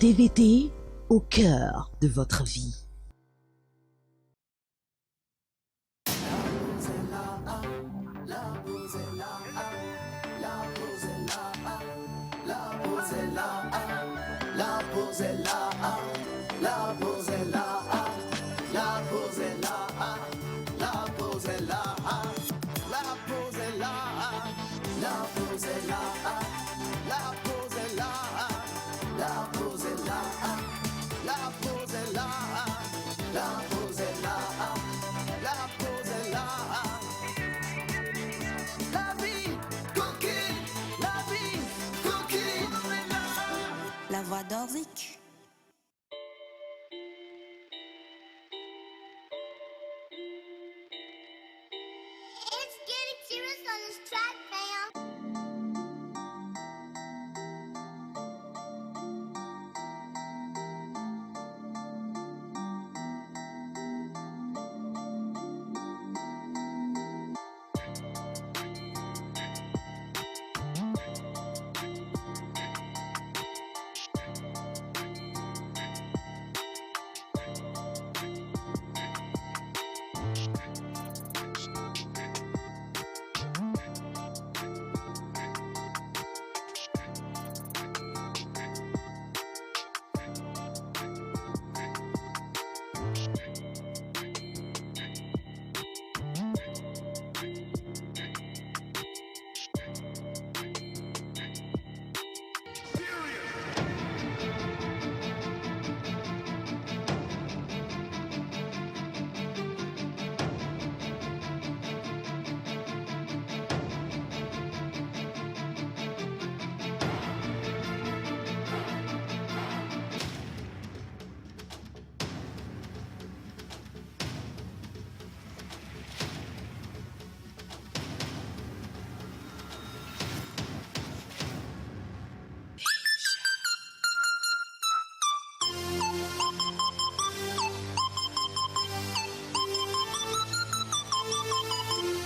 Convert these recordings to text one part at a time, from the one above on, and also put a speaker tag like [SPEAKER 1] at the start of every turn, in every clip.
[SPEAKER 1] TVT au cœur de votre vie.
[SPEAKER 2] La voix d'Orzik.
[SPEAKER 3] It's getting serious on this track, fam.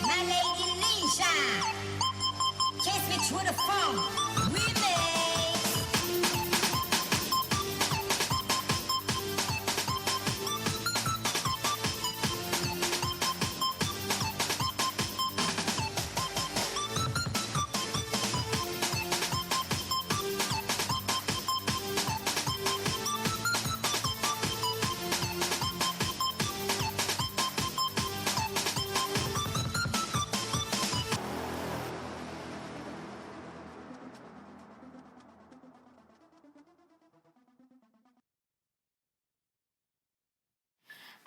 [SPEAKER 2] My lady Nisha. Kiss me through the phone. Remix.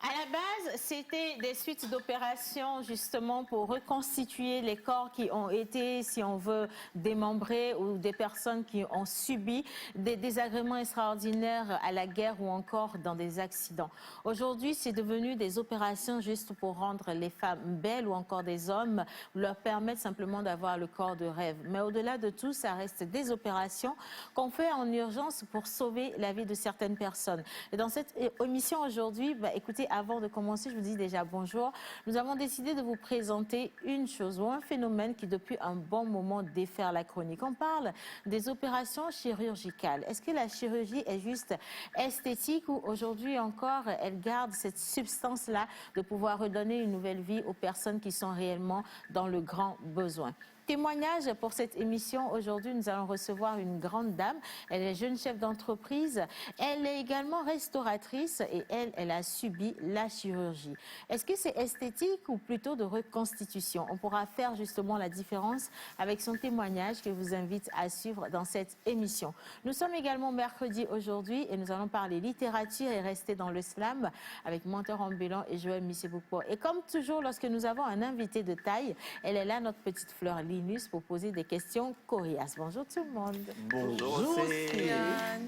[SPEAKER 4] À la base, c'était des suites d'opérations justement pour reconstituer les corps qui ont été, si on veut, démembrés ou des personnes qui ont subi des désagréments extraordinaires à la guerre ou encore dans des accidents. Aujourd'hui, c'est devenu des opérations juste pour rendre les femmes belles ou encore des hommes, leur permettre simplement d'avoir le corps de rêve. Mais au-delà de tout, ça reste des opérations qu'on fait en urgence pour sauver la vie de certaines personnes. Et dans cette émission aujourd'hui, écoutez, avant de commencer, je vous dis déjà bonjour. Nous avons décidé de vous présenter une chose ou un phénomène qui depuis un bon moment défère la chronique. On parle des opérations chirurgicales. Est-ce que la chirurgie est juste esthétique ou aujourd'hui encore elle garde cette substance-là de pouvoir redonner une nouvelle vie aux personnes qui sont réellement dans le grand besoin? Témoignage pour cette émission. Aujourd'hui, nous allons recevoir une grande dame. Elle est jeune chef d'entreprise. Elle est également restauratrice et elle a subi la chirurgie. Est-ce que c'est esthétique ou plutôt de reconstitution? On pourra faire justement la différence avec son témoignage que je vous invite à suivre dans cette émission. Nous sommes également mercredi aujourd'hui et nous allons parler littérature et rester dans le slam avec Menteur ambulant et Joël Misseboupo. Et comme toujours, lorsque nous avons un invité de taille, elle est là, notre petite fleur Linus, pour poser des questions coriaces. Bonjour tout le monde.
[SPEAKER 5] Bonjour,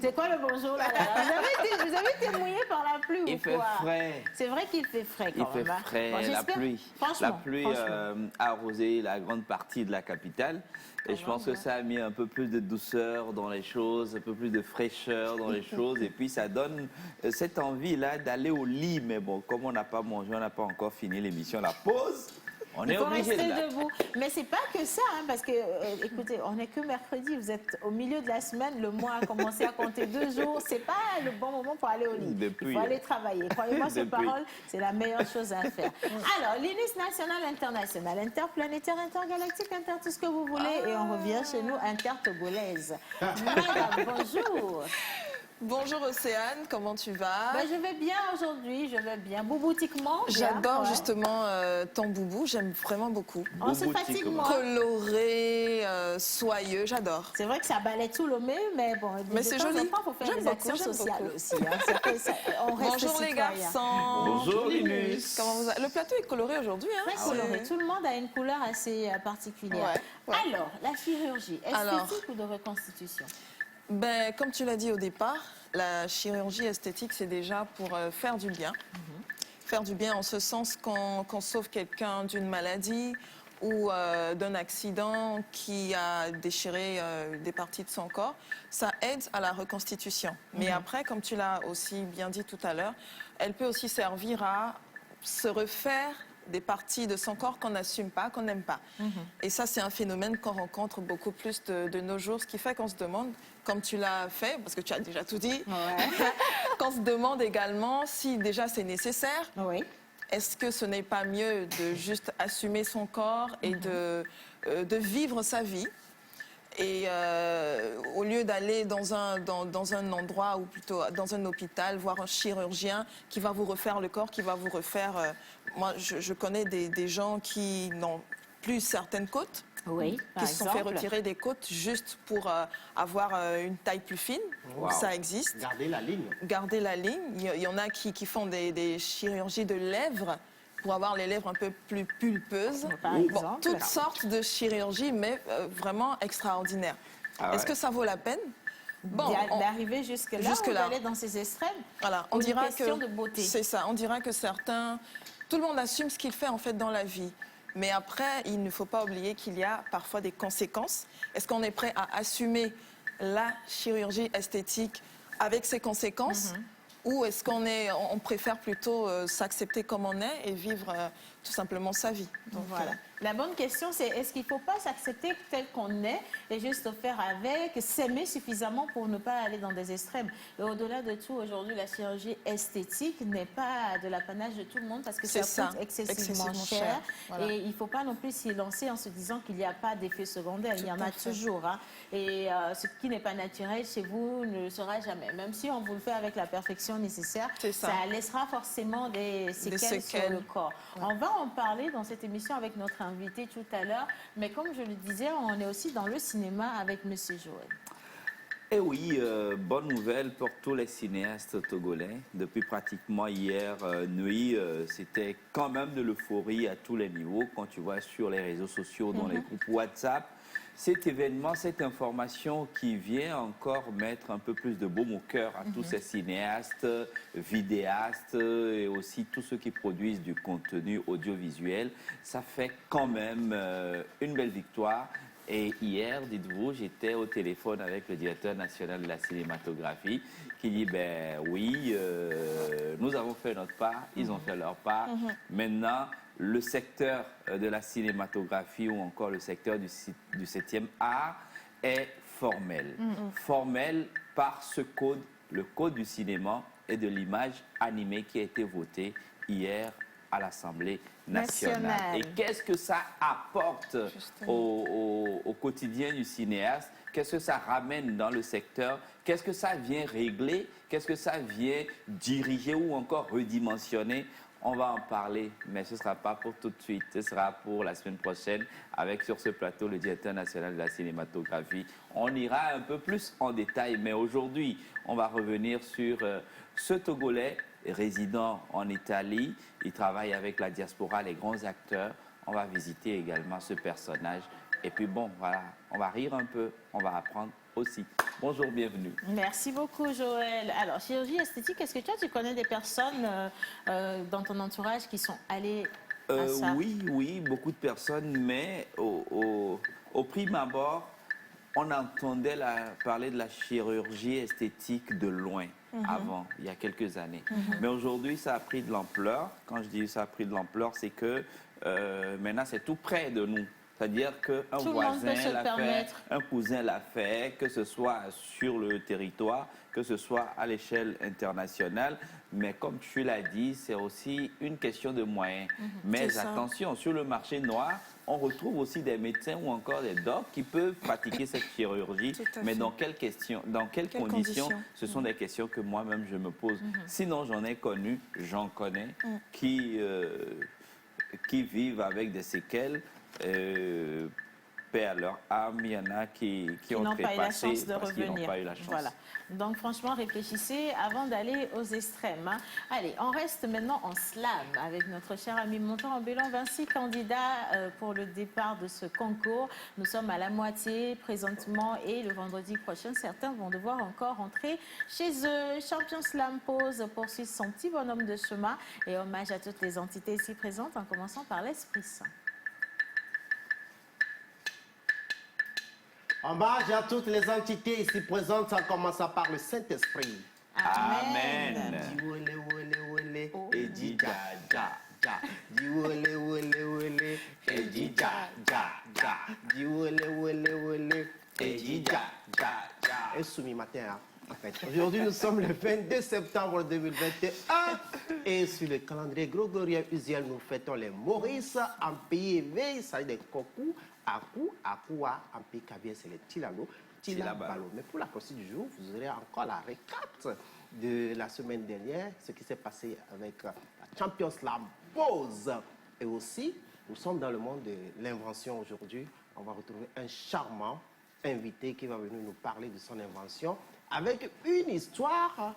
[SPEAKER 4] C'est quoi le bonjour là, vous avez été mouillé par la pluie
[SPEAKER 5] Il
[SPEAKER 4] ou
[SPEAKER 5] fait
[SPEAKER 4] quoi?
[SPEAKER 5] frais.
[SPEAKER 4] C'est vrai qu'il fait frais
[SPEAKER 5] Il
[SPEAKER 4] quand
[SPEAKER 5] fait
[SPEAKER 4] même. hein.
[SPEAKER 5] frais,
[SPEAKER 4] Bon,
[SPEAKER 5] la
[SPEAKER 4] j'espère-
[SPEAKER 5] pluie.
[SPEAKER 4] Franchement,
[SPEAKER 5] La pluie
[SPEAKER 4] franchement.
[SPEAKER 5] a arrosé la grande partie de la capitale. Et je pense que ça a mis un peu plus de douceur dans les choses, un peu plus de fraîcheur dans les choses. Et puis ça donne cette envie-là d'aller au lit. Mais bon, comme on n'a pas mangé, on n'a pas encore fini l'émission, la pause. On
[SPEAKER 4] Il
[SPEAKER 5] est
[SPEAKER 4] faut
[SPEAKER 5] obligé de
[SPEAKER 4] rester
[SPEAKER 5] là.
[SPEAKER 4] debout. Mais c'est pas que ça, hein, parce que, écoutez, on n'est que mercredi, vous êtes au milieu de la semaine, le mois a commencé à compter 2 jours. C'est pas le bon moment pour aller au lit.
[SPEAKER 5] Depuis,
[SPEAKER 4] Il faut aller travailler. Croyez-moi, ces
[SPEAKER 5] Depuis.
[SPEAKER 4] paroles, c'est la meilleure chose à faire. Alors, l'INIS national, international, interplanétaire, intergalactique, inter tout ce que vous voulez. Et on revient chez nous, inter-togolaise. Madame, bonjour.
[SPEAKER 6] Bonjour Océane, comment tu vas?
[SPEAKER 4] Ben, je vais bien aujourd'hui, je vais bien. Bouboutiquement, bien,
[SPEAKER 6] J'adore
[SPEAKER 4] ouais.
[SPEAKER 6] justement ton boubou, j'aime vraiment beaucoup.
[SPEAKER 4] On se fatigue moins.
[SPEAKER 6] Coloré, soyeux, j'adore.
[SPEAKER 4] C'est vrai que ça balaie tout le mais bon,
[SPEAKER 6] Mais
[SPEAKER 4] de
[SPEAKER 6] c'est
[SPEAKER 4] temps en
[SPEAKER 6] joli.
[SPEAKER 4] temps, il faut faire
[SPEAKER 6] J'aime
[SPEAKER 4] des
[SPEAKER 6] beaucoup,
[SPEAKER 4] actions
[SPEAKER 6] j'aime
[SPEAKER 4] sociales
[SPEAKER 6] beaucoup.
[SPEAKER 4] aussi. Hein. On reste
[SPEAKER 6] Bonjour les
[SPEAKER 4] citoyen.
[SPEAKER 6] garçons.
[SPEAKER 5] Bonjour Linus.
[SPEAKER 6] Comment vous allez? Le plateau est coloré aujourd'hui. Hein?
[SPEAKER 4] Très coloré. Tout le monde a une couleur assez particulière.
[SPEAKER 6] Ouais, ouais.
[SPEAKER 4] Alors, la chirurgie,
[SPEAKER 6] Alors.
[SPEAKER 4] esthétique ou de reconstitution?
[SPEAKER 6] Ben, comme tu l'as dit au départ, la chirurgie esthétique, c'est déjà pour faire du bien. Faire du bien en ce sens qu'on sauve quelqu'un d'une maladie ou d'un accident qui a déchiré des parties de son corps. Ça aide à la reconstitution. Mais après, comme tu l'as aussi bien dit tout à l'heure, elle peut aussi servir à se refaire des parties de son corps qu'on n'assume pas, qu'on n'aime pas. Et ça, c'est un phénomène qu'on rencontre beaucoup plus de nos jours, ce qui fait qu'on se demande, comme tu l'as fait, parce que tu as déjà tout dit, qu'on se demande également si déjà c'est nécessaire.
[SPEAKER 4] Oui.
[SPEAKER 6] Est-ce que ce n'est pas mieux de juste assumer son corps et de vivre sa vie et au lieu d'aller dans un endroit ou plutôt dans un hôpital, voir un chirurgien qui va vous refaire le corps, qui va vous refaire... moi, je connais des gens qui n'ont plus certaines côtes,
[SPEAKER 4] Oui, par
[SPEAKER 6] qui se sont fait
[SPEAKER 4] exemple.
[SPEAKER 6] retirer des côtes juste pour avoir une taille plus fine.
[SPEAKER 5] Wow.
[SPEAKER 6] Ça existe.
[SPEAKER 7] Gardez la ligne.
[SPEAKER 6] Garder la ligne. Il y en a qui font des chirurgies de lèvres pour avoir les lèvres un peu plus pulpeuses.
[SPEAKER 4] Par
[SPEAKER 6] Bon,
[SPEAKER 4] exemple.
[SPEAKER 6] toutes sortes de chirurgies, mais vraiment extraordinaires.
[SPEAKER 5] Ah
[SPEAKER 6] Est-ce
[SPEAKER 5] ouais.
[SPEAKER 6] que ça vaut la peine? Bon,
[SPEAKER 4] D'arriver jusque-là
[SPEAKER 6] jusque-là.
[SPEAKER 4] ou d'aller dans ces extrêmes?
[SPEAKER 6] voilà, on
[SPEAKER 4] Pour une
[SPEAKER 6] dira
[SPEAKER 4] question
[SPEAKER 6] que
[SPEAKER 4] de beauté.
[SPEAKER 6] c'est ça. On dira que certains, tout le monde assume ce qu'il fait en fait dans la vie. Mais après, il ne faut pas oublier qu'il y a parfois des conséquences. Est-ce qu'on est prêt à assumer la chirurgie esthétique avec ses conséquences? Ou est-ce on préfère plutôt s'accepter comme on est et vivre tout simplement sa vie? Donc,
[SPEAKER 4] Voilà. La bonne question, c'est est-ce qu'il ne faut pas s'accepter tel qu'on est et juste faire avec, s'aimer suffisamment pour ne pas aller dans des extrêmes. Et au-delà de tout, aujourd'hui, la chirurgie esthétique n'est pas de l'apanage de tout le monde parce que
[SPEAKER 6] C'est
[SPEAKER 4] ça
[SPEAKER 6] ça,
[SPEAKER 4] coûte excessivement
[SPEAKER 6] excessivement
[SPEAKER 4] cher.
[SPEAKER 6] cher. Voilà.
[SPEAKER 4] Et il ne faut pas non plus s'y lancer en se disant qu'il n'y a pas d'effet secondaire. Il y en
[SPEAKER 6] à
[SPEAKER 4] a
[SPEAKER 6] fait.
[SPEAKER 4] toujours. Hein. Et ce qui n'est pas naturel chez vous ne le sera jamais. Même si on vous le fait avec la perfection nécessaire,
[SPEAKER 6] C'est ça.
[SPEAKER 4] laissera forcément des séquelles sur
[SPEAKER 6] séquelles.
[SPEAKER 4] le corps. On va en parler dans cette émission avec notre invité tout à l'heure, mais comme je le disais, on est aussi dans le cinéma avec Monsieur Joël.
[SPEAKER 5] Eh oui, bonne nouvelle pour tous les cinéastes togolais. Depuis pratiquement hier nuit, c'était quand même de l'euphorie à tous les niveaux. Quand tu vois sur les réseaux sociaux, dans les groupes WhatsApp, cet événement, cette information qui vient encore mettre un peu plus de baume au cœur à tous ces cinéastes, vidéastes et aussi tous ceux qui produisent du contenu audiovisuel, ça fait quand même une belle victoire. Et hier, dites-vous, j'étais au téléphone avec le directeur national de la cinématographie qui dit, ben oui, nous avons fait notre part, ils ont fait leur part. Maintenant, le secteur de la cinématographie ou encore le secteur du 7e art est formel. Formel par ce code, le code du cinéma et de l'image animée qui a été voté hier à l'Assemblée nationale. Et qu'est-ce que ça apporte au quotidien du cinéaste? Qu'est-ce que ça ramène dans le secteur? Qu'est-ce que ça vient régler? Qu'est-ce que ça vient diriger ou encore redimensionner? On va en parler, mais ce ne sera pas pour tout de suite. Ce sera pour la semaine prochaine avec sur ce plateau le directeur national de la cinématographie. On ira un peu plus en détail, mais aujourd'hui, on va revenir sur ce Togolais résident en Italie. Il travaille avec la diaspora, les grands acteurs. On va visiter également ce personnage. Et puis bon, voilà, on va rire un peu, on va apprendre aussi. Bonjour, bienvenue.
[SPEAKER 4] Merci beaucoup, Joël. Alors, chirurgie esthétique, est-ce que tu connais des personnes dans ton entourage qui sont allées à ça?
[SPEAKER 5] Oui, beaucoup de personnes, mais au prime abord, on entendait parler de la chirurgie esthétique de loin avant, il y a quelques années. Mais aujourd'hui, ça a pris de l'ampleur. Quand je dis ça a pris de l'ampleur, c'est que maintenant c'est tout près de nous. C'est-à-dire qu'un
[SPEAKER 4] Tout le monde peut
[SPEAKER 5] voisin
[SPEAKER 4] se
[SPEAKER 5] l'a fait,
[SPEAKER 4] permettre.
[SPEAKER 5] un cousin l'a fait, que ce soit sur le territoire, que ce soit à l'échelle internationale. Mais comme tu l'as dit, c'est aussi une question de moyens. Mais
[SPEAKER 6] C'est ça.
[SPEAKER 5] attention, sur le marché noir, on retrouve aussi des médecins ou encore des docs qui peuvent pratiquer cette chirurgie.
[SPEAKER 6] Tout à
[SPEAKER 5] Mais
[SPEAKER 6] fait.
[SPEAKER 5] dans quelles
[SPEAKER 6] Quelles
[SPEAKER 5] conditions?
[SPEAKER 6] conditions?
[SPEAKER 5] Ce sont des questions que moi-même je me pose. Sinon, j'en ai connu, j'en connais, qui vivent avec des séquelles. Paix à leur âme, il y en a qui ont
[SPEAKER 4] n'ont pas eu la
[SPEAKER 5] trépassé
[SPEAKER 4] chance de
[SPEAKER 5] parce qu'ils n'ont
[SPEAKER 4] revenir.
[SPEAKER 5] pas eu la chance.
[SPEAKER 4] Voilà. Donc franchement, réfléchissez avant d'aller aux extrêmes. Hein. Allez, on reste maintenant en slam avec notre cher ami montant en Bélan, 26 candidats pour le départ de ce concours. Nous sommes à la moitié présentement et le vendredi prochain, certains vont devoir encore rentrer chez eux. Champion Slam pose poursuit son petit bonhomme de chemin et hommage à toutes les entités ici présentes en commençant par l'Esprit Saint.
[SPEAKER 7] Hommage à toutes les entités ici présentes, en commençant par le Saint-Esprit.
[SPEAKER 5] Amen.
[SPEAKER 7] Dis wole, wole, wole,
[SPEAKER 4] Oh.
[SPEAKER 7] et dis ja, ja, ja. Dis wole, wole, wole, et dis ja, ja, ja. Dis wole, wole, wole, et dis ja, ja, ja. Et soumis matin, hein, en fait. Aujourd'hui, nous sommes le 22 septembre 2021 et sur le calendrier grégorien usuel, nous fêtons les Maurice en pays éveillé, ça veut dire Koku, Aku, Akua, en pays Kabien, c'est les Tilano, Tilabalo. Mais pour la partie du jour, vous aurez encore la récap de la semaine dernière, ce qui s'est passé avec la Champions Slam Pose. Et aussi, nous sommes dans le monde de l'invention aujourd'hui. On va retrouver un charmant invité qui va venir nous parler de son invention avec une histoire,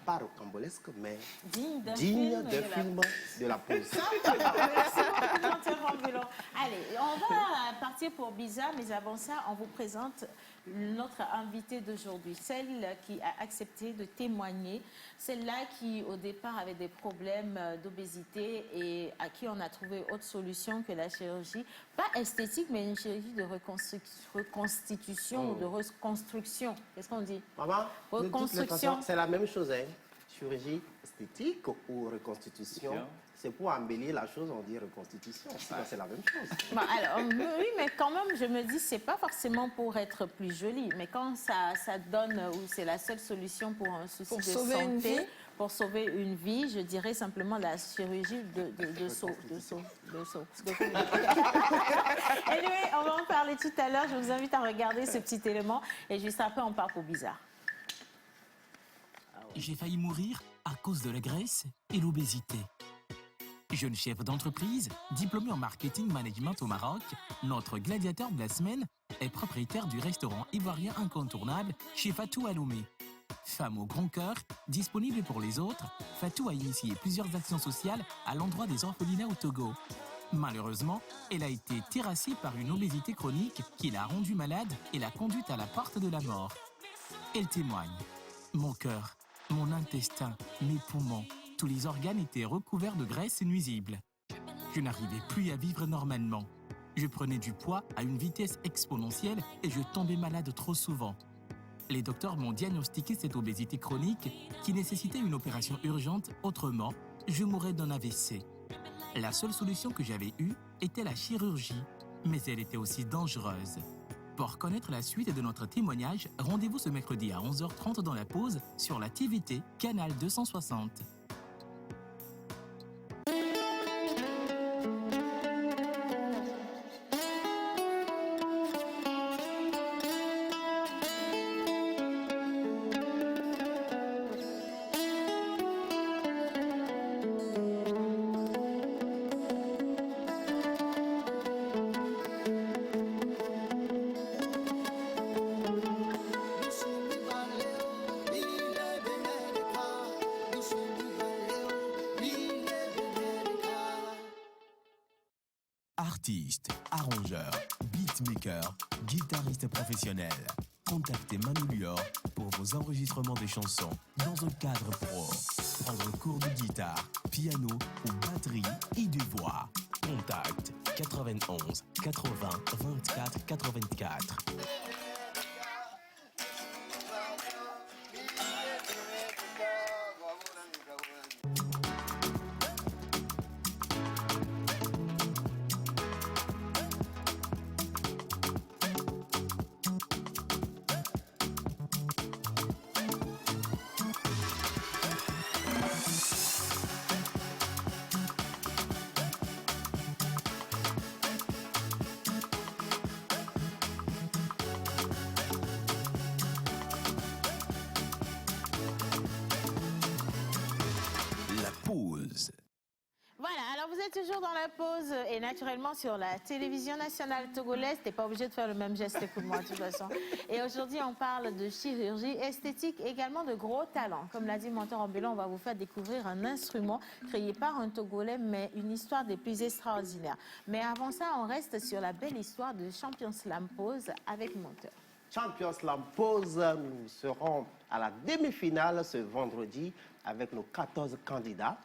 [SPEAKER 7] pas rocambolesque, mais
[SPEAKER 4] Digne d'un
[SPEAKER 7] digne
[SPEAKER 4] film
[SPEAKER 7] d'un
[SPEAKER 4] de la
[SPEAKER 7] film de la pause.
[SPEAKER 4] Merci beaucoup, Monteur Ambulant. Allez, on va partir pour Bizarre, mais avant ça, on vous présente notre invitée d'aujourd'hui, celle qui a accepté de témoigner, celle-là qui, au départ, avait des problèmes d'obésité et à qui on a trouvé autre solution que la chirurgie, pas esthétique, mais une chirurgie de reconstitution ou de reconstruction. Qu'est-ce qu'on dit?
[SPEAKER 7] Maman, de toutes les
[SPEAKER 4] Reconstruction.
[SPEAKER 7] façons, c'est la même chose, hein. Chirurgie esthétique ou reconstitution. C'est pour embellir la chose, on dit reconstitution. Sinon, c'est la même chose.
[SPEAKER 4] Bon, alors, oui, mais quand même, je me dis, c'est pas forcément pour être plus jolie, mais quand ça donne, ou c'est la seule solution pour un souci
[SPEAKER 6] Pour
[SPEAKER 4] de
[SPEAKER 6] sauver
[SPEAKER 4] santé,
[SPEAKER 6] une vie.
[SPEAKER 4] pour sauver une vie, je dirais simplement la chirurgie de saut. Anyway, on va en parler tout à l'heure. Je vous invite à regarder ce petit élément et juste après, on part pour Bizarre.
[SPEAKER 8] J'ai failli mourir à cause de la graisse et l'obésité. Jeune chef d'entreprise, diplômé en marketing management au Maroc, notre gladiateur de la semaine est propriétaire du restaurant ivoirien incontournable chez Fatou Aloumé. Femme au grand cœur, disponible pour les autres, Fatou a initié plusieurs actions sociales à l'endroit des orphelinats au Togo. Malheureusement, elle a été terrassée par une obésité chronique qui l'a rendue malade et l'a conduite à la porte de la mort. Elle témoigne. Mon cœur, mon intestin, mes poumons, tous les organes étaient recouverts de graisse nuisible. Je n'arrivais plus à vivre normalement. Je prenais du poids à une vitesse exponentielle et je tombais malade trop souvent. Les docteurs m'ont diagnostiqué cette obésité chronique qui nécessitait une opération urgente, autrement, je mourrais d'un AVC. La seule solution que j'avais eue était la chirurgie, mais elle était aussi dangereuse. Pour connaître la suite de notre témoignage, rendez-vous ce mercredi à 11h30 dans la pause sur la TVT, canal 260.
[SPEAKER 9] Artiste, arrangeur, beatmaker, guitariste professionnel. Contactez Manu Lior pour vos enregistrements de chansons dans un cadre pro. Prendre cours de guitare, piano ou batterie et de voix. Contact 91 80 24 84.
[SPEAKER 4] est toujours dans la pause et naturellement sur la télévision nationale togolaise. T'es pas obligé de faire le même geste que moi de toute façon. Et aujourd'hui, on parle de chirurgie esthétique, également de gros talents. Comme l'a dit Mentor Ambulant, on va vous faire découvrir un instrument créé par un Togolais, mais une histoire des plus extraordinaires. Mais avant ça, on reste sur la belle histoire de Champion Slam Pose avec Mentor.
[SPEAKER 7] Champion Slam Pose, nous serons à la demi-finale ce vendredi avec nos 14 candidats.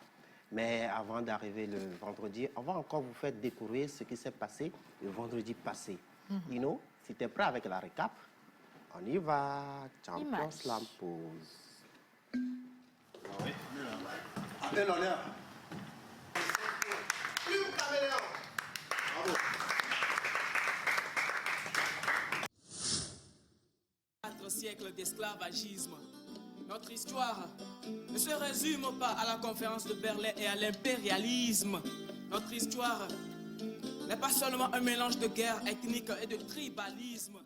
[SPEAKER 7] Mais avant d'arriver le vendredi, on va encore vous faire découvrir ce qui s'est passé le vendredi passé. Ino, si tu es prêt avec la récap, on y va. Champion Slam Pose.
[SPEAKER 10] Oui. Appelez l'honneur. Plus caméléon. Bravo.
[SPEAKER 8] 4 siècles d'esclavagisme. Notre histoire ne se résume pas à la conférence de Berlin et à l'impérialisme. Notre histoire n'est pas seulement un mélange de guerre ethnique et de tribalisme.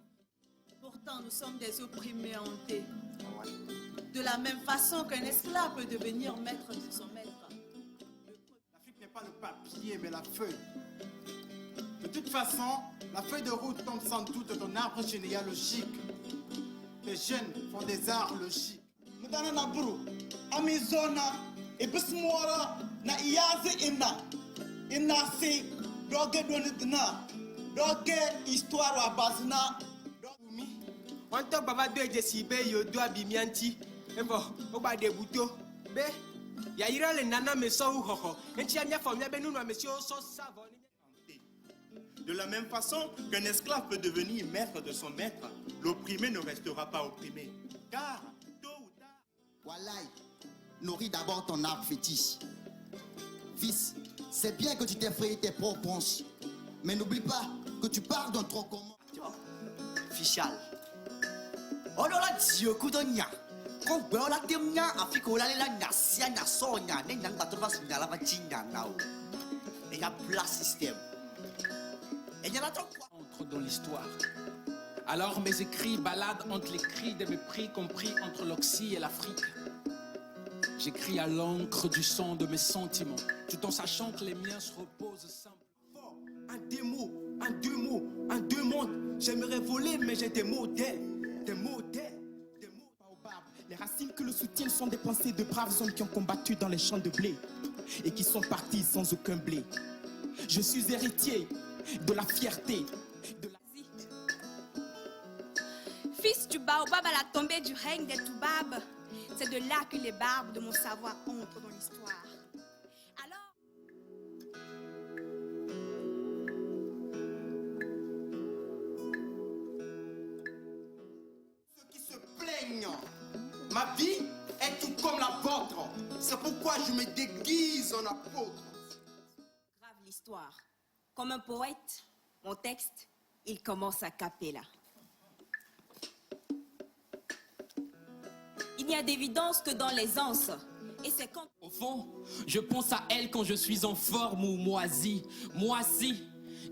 [SPEAKER 11] Pourtant, nous sommes des opprimés hantés. De la même façon qu'un esclave peut devenir maître de son maître.
[SPEAKER 10] L'Afrique n'est pas le papier, mais la feuille. De toute façon, la feuille de route tombe sans doute dans un arbre généalogique. Les jeunes font des arts logiques. Mudana na buru, amizona, e bismora na iyazi ina si doge donitna, doge histoire wa basna.
[SPEAKER 7] On te baba de jesibe yo do abimianti, evo oba de buto, be ya ira le nana me so hoho, enti anya famia be nunu monsieur so savon.
[SPEAKER 12] De la même façon qu'un esclave peut devenir maître de son maître, l'opprimé ne restera pas opprimé. Car, tôt ou tard...
[SPEAKER 13] Wallahi, nourris d'abord ton arbre fétiche. Fils, c'est bien que tu t'es frayé tes propres branches, mais n'oublie pas que tu pars d'un tronc commun.
[SPEAKER 14] Fichal. Oh là là, Dieu, coudonia. Quand on a des miens, Afrique, on a les lagnas, si on a sonia, n'est pas trop facile à la vagina, now. Et il y a plein système. Et il y en a trop quoi.
[SPEAKER 8] Entre dans l'histoire. Alors mes écrits baladent entre les cris de mépris compris entre l'Occident et l'Afrique. J'écris à l'encre du sang de mes sentiments, tout en sachant que les miens se reposent simplement.
[SPEAKER 7] En deux mots, en deux mots, en deux mondes, j'aimerais voler, mais j'ai des modèles, des modèles, des mots.
[SPEAKER 15] Les racines que le soutiennent sont des pensées de braves hommes qui ont combattu dans les champs de blé et qui sont partis sans aucun blé. Je suis héritier de la fierté, de la...
[SPEAKER 16] Fils du baobab à la tombée du règne des Toubabs, c'est de là que les barbes de mon savoir entrent dans l'histoire. Alors...
[SPEAKER 10] Ceux qui se plaignent, ma vie est tout comme la vôtre. C'est pourquoi je me déguise en apôtre.
[SPEAKER 16] Grave l'histoire. Comme un poète, mon texte, il commence à cappella. Il n'y a d'évidence que dans l'aisance. Et c'est quand...
[SPEAKER 8] Au fond, je pense à elle quand je suis en forme ou moisi. Moisi.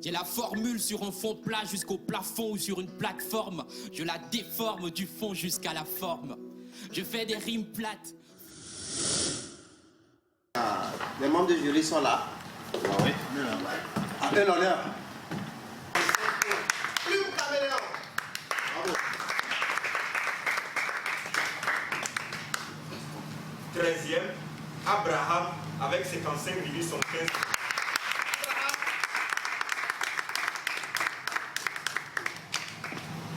[SPEAKER 8] J'ai la formule sur un fond plat jusqu'au plafond ou sur une plateforme. Je la déforme du fond jusqu'à la forme. Je fais des rimes plates.
[SPEAKER 7] Les membres du jury sont là.
[SPEAKER 10] Oui. Appelez l'honneur. Plus caméléon. Bravo.
[SPEAKER 12] 13e, Abraham avec 55,75.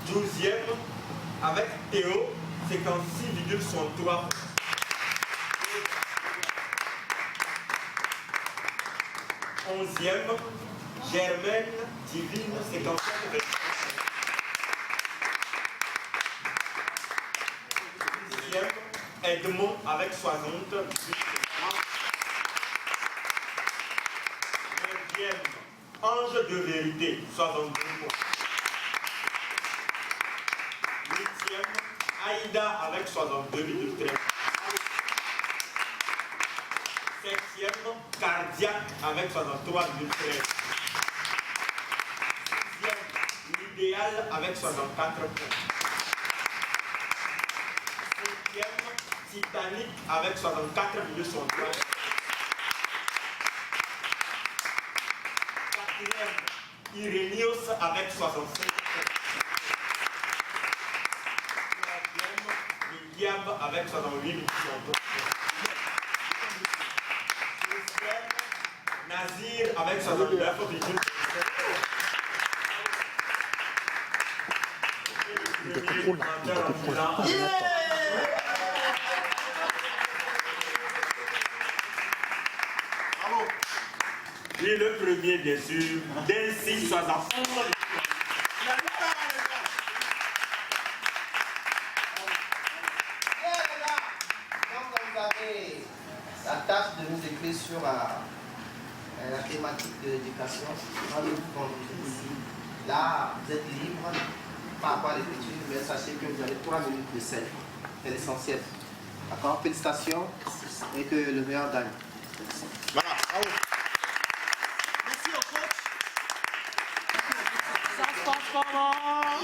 [SPEAKER 12] 12e, avec Théo, 56,63. 11e, Germaine Divine, 55,25. 10e, Edmond avec 60. 9e, Ange de vérité, 62 points. 8e, Aïda avec 62,13. 7e, Cardiaque avec 63,13. 6e, L'idéal avec 64 points. 5e, Titanic avec 64,63. Irénios avec 65. William avec 68 minutes. Nazir avec 69 minutes. Et le premier, bien sûr, d'Ainsi 60.
[SPEAKER 7] La tâche de nous écrire sur la thématique de l'éducation. Rendez-vous vendredi. Là, vous êtes libre par rapport à l'écriture, mais sachez que vous avez 3 minutes de scène. C'est l'essentiel. D'accord? Félicitations et que le meilleur gagne.
[SPEAKER 12] Voilà, bravo.
[SPEAKER 7] Merci au coach.
[SPEAKER 4] Ça se passe comment?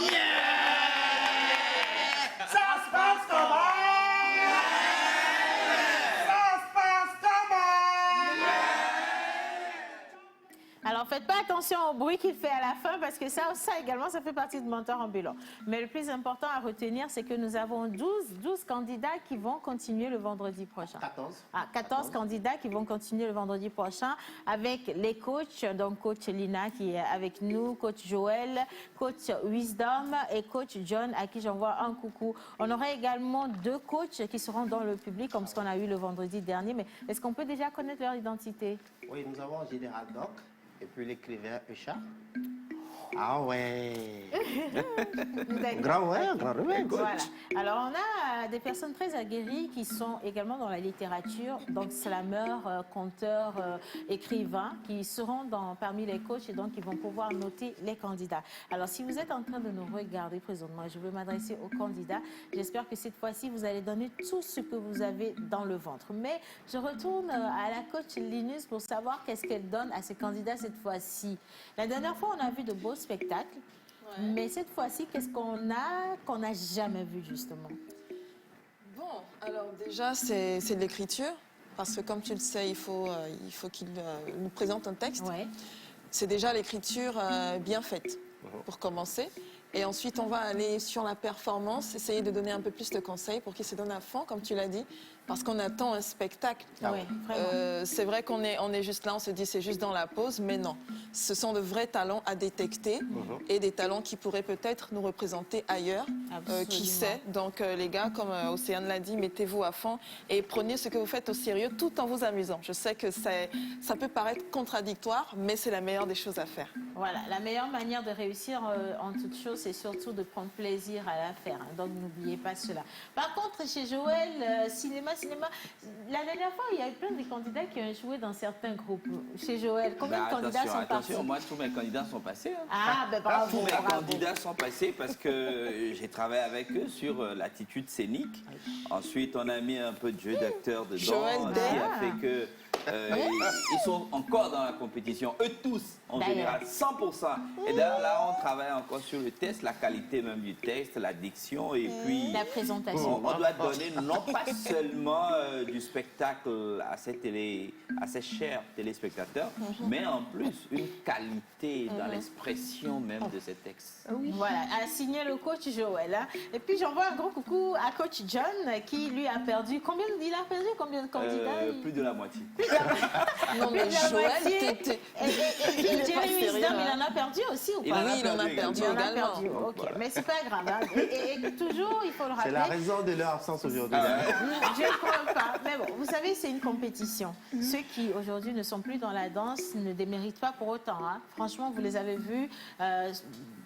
[SPEAKER 12] Yeah! Ça se passe comment?
[SPEAKER 4] Alors, faites pas attention au bruit qu'il fait à la fin parce que ça également, ça fait partie de Mentor ambulant. Mais le plus important à retenir, c'est que nous avons 12 candidats qui vont continuer le vendredi prochain.
[SPEAKER 7] 14.
[SPEAKER 4] 14 candidats qui vont continuer le vendredi prochain avec les coachs, donc coach Lina qui est avec nous, coach Joël, coach Wisdom et coach John à qui j'envoie un coucou. On aura également 2 coachs qui seront dans le public comme ce qu'on a eu le vendredi dernier. Mais est-ce qu'on peut déjà connaître leur identité?
[SPEAKER 7] Oui, nous avons Général Doc. Et puis l'écrivain Echa. Ah ouais. Grand remède.
[SPEAKER 4] Voilà. Alors, on a des personnes très aguerries qui sont également dans la littérature, donc slameurs, conteurs, écrivains, qui seront parmi les coachs et donc ils vont pouvoir noter les candidats. Alors, si vous êtes en train de nous regarder présentement, je veux m'adresser aux candidats. J'espère que cette fois-ci, vous allez donner tout ce que vous avez dans le ventre. Mais je retourne à la coach Linus pour savoir qu'est-ce qu'elle donne à ses candidats cette fois-ci. La dernière fois, on a vu de beaux spectacles. Ouais. Mais cette fois-ci, qu'est-ce qu'on n'a jamais vu justement?
[SPEAKER 6] Bon, alors déjà, c'est de l'écriture. Parce que comme tu le sais, il faut qu'il nous présente un texte. Ouais. C'est déjà l'écriture bien faite, pour commencer. Et ensuite, on va aller sur la performance, essayer de donner un peu plus de conseils pour qu'il se donne à fond, comme tu l'as dit, parce qu'on attend un spectacle.
[SPEAKER 4] Oui,
[SPEAKER 6] c'est vrai qu'on est juste là, on se dit c'est juste dans la pause, mais non. Ce sont de vrais talents à détecter et des talents qui pourraient peut-être nous représenter ailleurs. Qui sait? Donc les gars, comme Océane l'a dit, mettez-vous à fond et prenez ce que vous faites au sérieux tout en vous amusant. Je sais que ça peut paraître contradictoire, mais c'est la meilleure des choses à faire.
[SPEAKER 4] Voilà, la meilleure manière de réussir en toute chose, c'est surtout de prendre plaisir à la faire. Hein, donc n'oubliez pas cela. Par contre, chez Joël, cinéma, la dernière fois, il y a eu plein de candidats qui ont joué dans certains groupes. Chez Joël, combien de candidats sont passés?
[SPEAKER 5] Moi, tous mes candidats sont passés. Hein.
[SPEAKER 4] Ah, ben bravo.
[SPEAKER 5] Tous mes candidats sont passés parce que j'ai travaillé avec eux sur l'attitude scénique. Ensuite, on a mis un peu de jeu d'acteur dedans.
[SPEAKER 6] Joël
[SPEAKER 5] qui a fait que ils sont encore dans la compétition, eux tous, en général, 100%. Et là, on travaille encore sur le test, la qualité même du texte, la diction et puis...
[SPEAKER 4] La présentation.
[SPEAKER 5] On doit donner non pas seulement du spectacle à ces chers téléspectateurs, mais en plus une qualité dans l'expression même de ces textes.
[SPEAKER 4] Oui. Voilà, a signé le coach Joël. Hein. Et puis j'envoie un gros coucou à coach John qui lui a perdu. Combien de candidats?
[SPEAKER 5] Plus de la moitié.
[SPEAKER 6] Non, mais Joël,
[SPEAKER 4] et puis Jerry Wisdom, il en a perdu aussi ou pas?
[SPEAKER 6] Oui, il en a perdu également.
[SPEAKER 4] Ok, voilà. Mais c'est pas grave. Hein. Et toujours, il faut le rappeler.
[SPEAKER 7] C'est la raison de leur absence aujourd'hui.
[SPEAKER 4] Je ne crois pas. Mais bon, vous savez, c'est une compétition. Ceux qui aujourd'hui ne sont plus dans la danse ne déméritent pas pour autant. Hein. Franchement, vous les avez vus.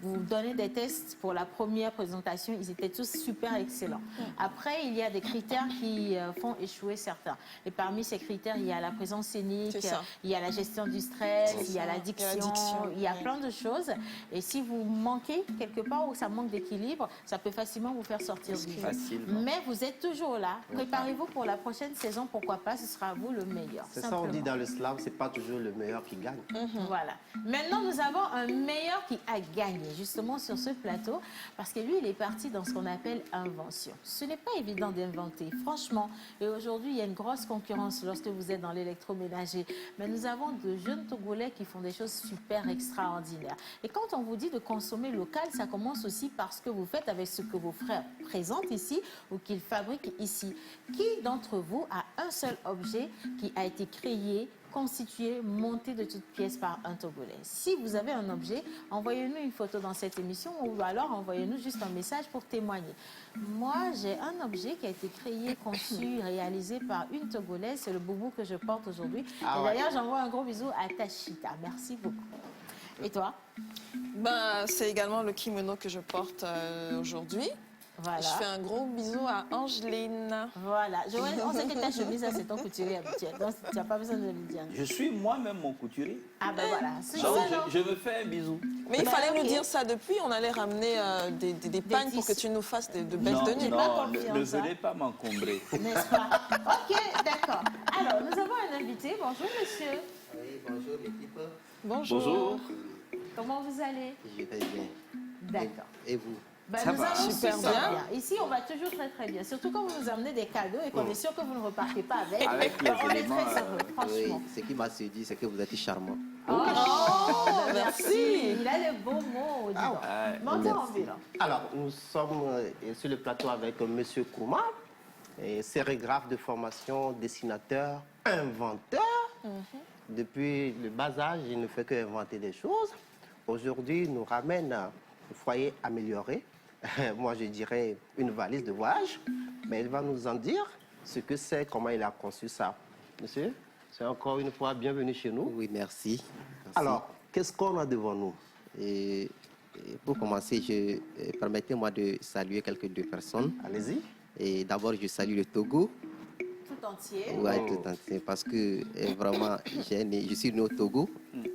[SPEAKER 4] Vous donnez des tests pour la première présentation. Ils étaient tous super excellents. Après, il y a des critères qui font échouer certains. Et parmi ces critères, il y a la présence scénique, il y a la gestion du stress, il y a la diction, il y a plein de choses. Et si vous manquez quelque part ou ça manque d'équilibre, ça peut facilement vous faire sortir du jeu. Mais vous êtes toujours là. Préparez-vous pour la prochaine saison. Pourquoi pas, ce sera à vous le meilleur.
[SPEAKER 7] C'est ça, on dit dans le slam, c'est pas toujours le meilleur qui gagne.
[SPEAKER 4] Voilà. Maintenant, nous avons un meilleur qui a gagné justement sur ce plateau parce que lui, il est parti dans ce qu'on appelle invention. Ce n'est pas évident d'inventer, franchement. Et aujourd'hui, il y a une grosse concurrence lorsque vous êtes dans l'électricité. électroménagers. Mais nous avons de jeunes Togolais qui font des choses super extraordinaires. Et quand on vous dit de consommer local, ça commence aussi par ce que vous faites avec ce que vos frères présentent ici ou qu'ils fabriquent ici. Qui d'entre vous a un seul objet qui a été créé, constitué, monté de toutes pièces par un Togolais? Si vous avez un objet, envoyez-nous une photo dans cette émission ou alors envoyez-nous juste un message pour témoigner. Moi, j'ai un objet qui a été créé, conçu, réalisé par une Togolaise. C'est le boubou que je porte aujourd'hui.
[SPEAKER 6] Ah
[SPEAKER 4] Et
[SPEAKER 6] ouais.
[SPEAKER 4] d'ailleurs, j'envoie un gros bisou à Tachita. Merci beaucoup. Et toi?
[SPEAKER 6] Ben, c'est également le kimono que je porte aujourd'hui.
[SPEAKER 4] Voilà.
[SPEAKER 6] Je fais un gros bisou à Angeline.
[SPEAKER 4] Voilà. Joël, on sait que ta chemise, c'est ton couturier habituel. Donc, tu n'as pas besoin de le dire.
[SPEAKER 5] Je suis moi-même mon couturier.
[SPEAKER 4] Ah ben voilà.
[SPEAKER 5] Donc, je me fais un bisou.
[SPEAKER 6] Mais il fallait nous dire ça depuis. On allait ramener des pagnes pour que tu nous fasses de belles tenues.
[SPEAKER 5] Non, ne venez pas m'encombrer.
[SPEAKER 4] N'est-ce pas? Ok, d'accord. Alors, nous avons un invité. Bonjour, monsieur.
[SPEAKER 7] Oui, bonjour l'équipe.
[SPEAKER 4] Bonjour.
[SPEAKER 5] Bonjour.
[SPEAKER 4] Comment vous allez?
[SPEAKER 7] Je vais bien.
[SPEAKER 4] D'accord.
[SPEAKER 7] Et vous?
[SPEAKER 4] Ben,
[SPEAKER 5] Ça
[SPEAKER 4] nous
[SPEAKER 5] va.
[SPEAKER 4] allons
[SPEAKER 6] Super bien.
[SPEAKER 4] Ici, on va toujours très très bien. Surtout quand vous nous amenez des cadeaux et qu'on est sûr que vous ne repartez pas avec.
[SPEAKER 5] Avec les
[SPEAKER 4] on est
[SPEAKER 5] éléments,
[SPEAKER 4] très heureux, franchement.
[SPEAKER 7] Oui, ce qui m'a séduit, c'est que vous êtes charmant.
[SPEAKER 4] Oh,
[SPEAKER 6] merci.
[SPEAKER 4] Il a les beaux mots. Dis donc.
[SPEAKER 5] Ouais.
[SPEAKER 4] Montez en ville.
[SPEAKER 7] Alors, nous sommes sur le plateau avec M. Kouma, sérigraphe de formation, dessinateur, inventeur. Depuis le bas âge, il ne fait qu'inventer des choses. Aujourd'hui, il nous ramène au foyer amélioré. Moi, je dirais une valise de voyage. Mais il va nous en dire ce que c'est, comment il a conçu ça. Monsieur, c'est encore une fois bienvenue chez nous.
[SPEAKER 14] Oui, merci.
[SPEAKER 7] Alors, qu'est-ce qu'on a devant nous?
[SPEAKER 14] Et pour commencer, permettez-moi de saluer quelques deux personnes.
[SPEAKER 7] Allez-y.
[SPEAKER 14] Et d'abord, je salue le Togo.
[SPEAKER 4] Tout entier.
[SPEAKER 14] Oui, tout entier. Parce que vraiment, je suis né au Togo.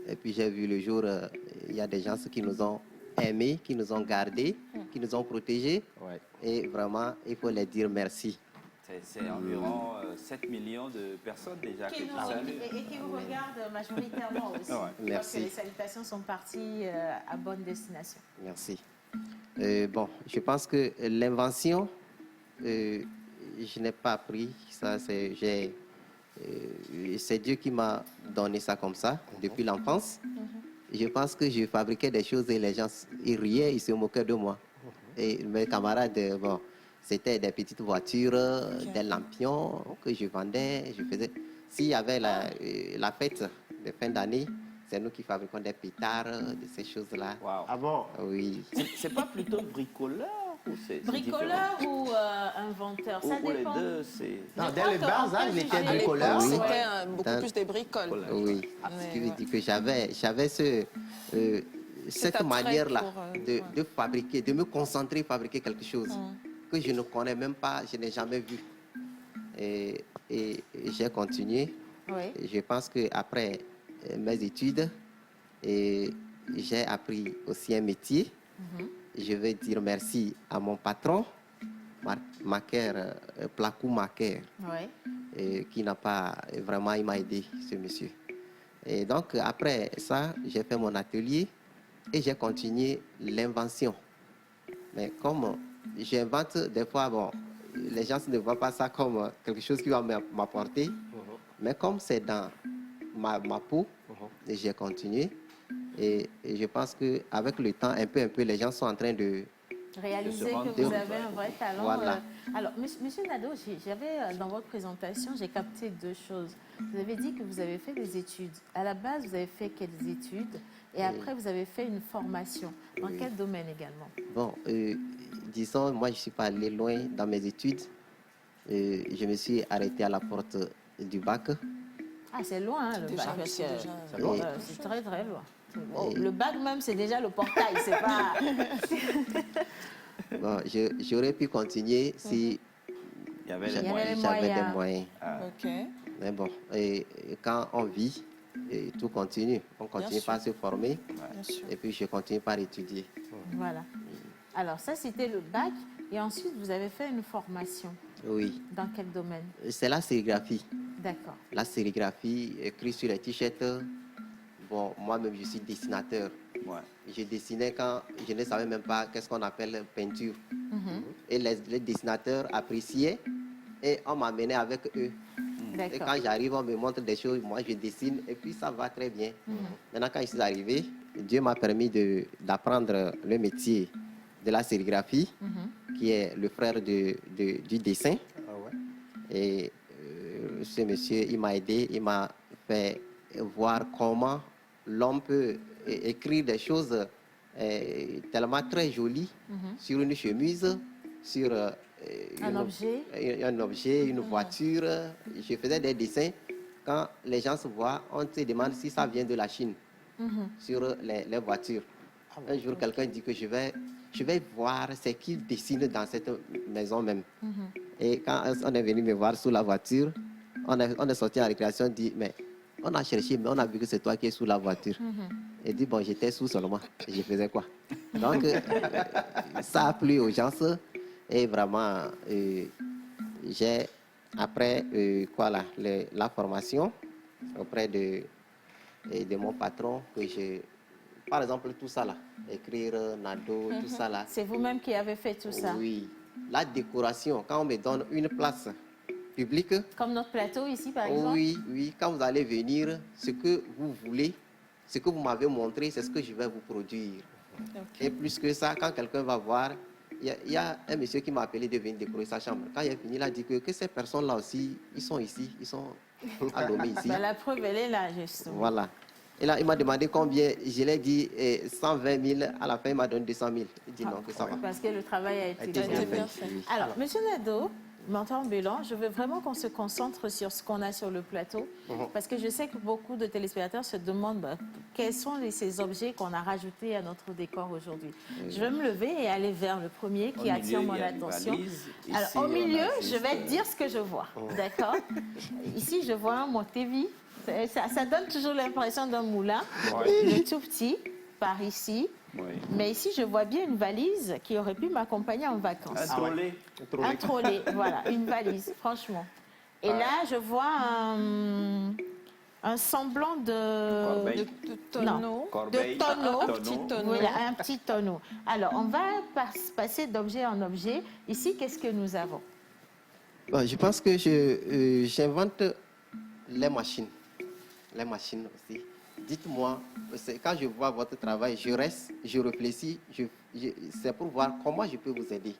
[SPEAKER 14] Et puis j'ai vu le jour, il y a des gens qui nous ont aimés, qui nous ont gardés, qui nous ont protégés.
[SPEAKER 7] Ouais.
[SPEAKER 14] Et vraiment, il faut les dire merci.
[SPEAKER 5] C'est environ 7 millions de personnes déjà
[SPEAKER 4] Qui
[SPEAKER 5] que tu
[SPEAKER 4] nous,
[SPEAKER 5] salues.
[SPEAKER 4] et qui vous regardent majoritairement aussi.
[SPEAKER 5] Ouais.
[SPEAKER 4] Je
[SPEAKER 14] Merci.
[SPEAKER 4] crois que les salutations sont parties à bonne destination.
[SPEAKER 14] Merci. Bon, je pense que l'invention, je n'ai pas appris. Ça, c'est Dieu qui m'a donné ça comme ça, depuis l'enfance. Je pense que je fabriquais des choses et les gens ils riaient, ils se moquaient de moi. Et mes camarades, bon, c'était des petites voitures, des lampions que je vendais. Je faisais. S'il y avait la fête de fin d'année, c'est nous qui fabriquons des pétards, de ces choses-là.
[SPEAKER 5] Wow.
[SPEAKER 7] Ah bon?
[SPEAKER 14] Oui.
[SPEAKER 5] C'est pas plutôt bricoleur ou c'est
[SPEAKER 4] Bricoleur ou inventeur, ça
[SPEAKER 5] ou les
[SPEAKER 4] dépend.
[SPEAKER 5] deux, c'est...
[SPEAKER 7] Non,
[SPEAKER 4] Je
[SPEAKER 7] dès
[SPEAKER 4] crois
[SPEAKER 7] le
[SPEAKER 4] que
[SPEAKER 7] bas
[SPEAKER 4] on
[SPEAKER 7] âge,
[SPEAKER 4] peut
[SPEAKER 7] il était
[SPEAKER 4] juger.
[SPEAKER 7] bricoleur.
[SPEAKER 14] Oui.
[SPEAKER 6] C'était beaucoup
[SPEAKER 14] Dans-
[SPEAKER 6] plus des bricoles.
[SPEAKER 14] Oui, ce qui veut dire que j'avais cette
[SPEAKER 6] attrait
[SPEAKER 14] manière-là
[SPEAKER 6] pour,
[SPEAKER 14] de fabriquer, de me concentrer, fabriquer quelque chose que je ne connais même pas, je n'ai jamais vu. Et j'ai continué.
[SPEAKER 4] Oui.
[SPEAKER 14] Et je pense qu'après mes études, j'ai appris aussi un métier. Je vais dire merci à mon patron, Maker, Placou Maker,
[SPEAKER 4] Oui.
[SPEAKER 14] qui n'a pas vraiment, il m'a aidé, ce monsieur. Et donc, après ça, j'ai fait mon atelier et j'ai continué l'invention. Mais comme j'invente, des fois, bon, les gens ne voient pas ça comme quelque chose qui va m'apporter. Mais comme c'est dans ma peau, j'ai continué. Et je pense qu'avec le temps, un peu, les gens sont en train de...
[SPEAKER 4] Réaliser
[SPEAKER 14] de se rendre
[SPEAKER 4] que vous
[SPEAKER 14] compte.
[SPEAKER 4] avez un vrai talent.
[SPEAKER 14] Voilà.
[SPEAKER 4] Alors, monsieur Nadeau, j'avais dans votre présentation, j'ai capté deux choses. Vous avez dit que vous avez fait des études. À la base, vous avez fait quelles études? Et après, vous avez fait une formation. Dans quel domaine également?
[SPEAKER 14] Bon, disons, moi, je ne suis pas allé loin dans mes études. Je me suis arrêté à la porte du bac.
[SPEAKER 4] Ah, c'est loin, hein, le
[SPEAKER 6] Déjà,
[SPEAKER 4] bac. parce
[SPEAKER 6] c'est
[SPEAKER 4] que,
[SPEAKER 6] déjà-
[SPEAKER 14] c'est loin.
[SPEAKER 4] c'est très, très loin. Oh, le bac même, c'est déjà le portail, c'est pas...
[SPEAKER 14] Bon, j'aurais pu continuer si
[SPEAKER 5] Il y avait
[SPEAKER 14] j'avais
[SPEAKER 5] les moyens.
[SPEAKER 14] j'avais des moyens.
[SPEAKER 5] Ah.
[SPEAKER 6] Ok.
[SPEAKER 14] Mais bon, et quand on vit, tout continue. On continue
[SPEAKER 6] sûr.
[SPEAKER 14] par se former
[SPEAKER 6] Bien sûr.
[SPEAKER 14] et puis je continue par étudier.
[SPEAKER 4] Voilà. Alors, ça, c'était le bac. Et ensuite, vous avez fait une formation.
[SPEAKER 14] Oui,
[SPEAKER 4] Dans quel domaine?
[SPEAKER 14] c'est la sérigraphie.
[SPEAKER 4] D'accord.
[SPEAKER 14] La sérigraphie, écrit sur les t-shirts. Bon, moi-même, je suis dessinateur.
[SPEAKER 5] Ouais.
[SPEAKER 14] Je dessinais quand je ne savais même pas qu'est-ce qu'on appelle peinture. Et les dessinateurs appréciaient et on m'amenait avec eux
[SPEAKER 7] Et quand j'arrive, on me montre des choses, moi je dessine et puis ça va très bien. Maintenant, quand je suis arrivé, Dieu m'a permis d'apprendre le métier de la sérigraphie, qui est le frère du dessin. Et ce monsieur, il m'a aidé, il m'a fait voir comment l'homme peut écrire des choses tellement très jolies sur une chemise, sur un objet, une voiture. Je faisais des dessins. Quand les gens se voient, on se demande si ça vient de la Chine sur les voitures. Un jour, quelqu'un dit que je vais voir ce qu'il dessine dans cette maison même. Et quand on est venu me voir sous la voiture, on est sorti en récréation, on dit, mais on a cherché, mais on a vu que c'est toi qui es sous la voiture. Et dit, bon, j'étais sous seulement, je faisais quoi? Donc, ça a plu aux gens. Et vraiment, j'ai, après la formation, auprès de mon patron, par exemple, tout ça là, écrire, nado, tout ça là.
[SPEAKER 4] C'est vous-même qui avez fait tout ça?
[SPEAKER 7] Oui. La décoration, quand on me donne une place publique.
[SPEAKER 4] Comme notre plateau ici, par exemple?
[SPEAKER 7] Oui. Quand vous allez venir, ce que vous voulez, ce que vous m'avez montré, c'est ce que je vais vous produire. Et plus que ça, quand quelqu'un va voir, il y a un monsieur qui m'a appelé de venir décorer sa chambre. Quand il est fini, il a dit que ces personnes-là aussi, ils sont ici, ils sont à Lomé ici.
[SPEAKER 4] La preuve, elle est là, justement.
[SPEAKER 7] Voilà. Et là, il m'a demandé combien. Je l'ai dit 120 000. À la fin, il m'a donné 200 000. Il dit non, que ça va.
[SPEAKER 4] Parce que le travail a été bien fait. Alors, monsieur Nadeau, mentor ambulant, je veux vraiment qu'on se concentre sur ce qu'on a sur le plateau. Parce que je sais que beaucoup de téléspectateurs se demandent quels sont ces objets qu'on a rajoutés à notre décor aujourd'hui. Je vais me lever et aller vers le premier qui attire mon attention. Alors, au milieu, je vais dire ce que je vois. D'accord? Ici, je vois un Montévi. Ça donne toujours l'impression d'un moulin, le tout petit, par ici. Mais ici, je vois bien une valise qui aurait pu m'accompagner en vacances.
[SPEAKER 5] Un trolley.
[SPEAKER 4] Un trolley, voilà, une valise, franchement. Et là, je vois un semblant de tonneau. Voilà, un petit tonneau. Alors, on va passer d'objet en objet. Ici, qu'est-ce que nous avons?
[SPEAKER 7] Je pense que j'invente les machines. Les machines aussi. Dites-moi, quand je vois votre travail, je reste, je réfléchis, c'est pour voir comment je peux vous aider.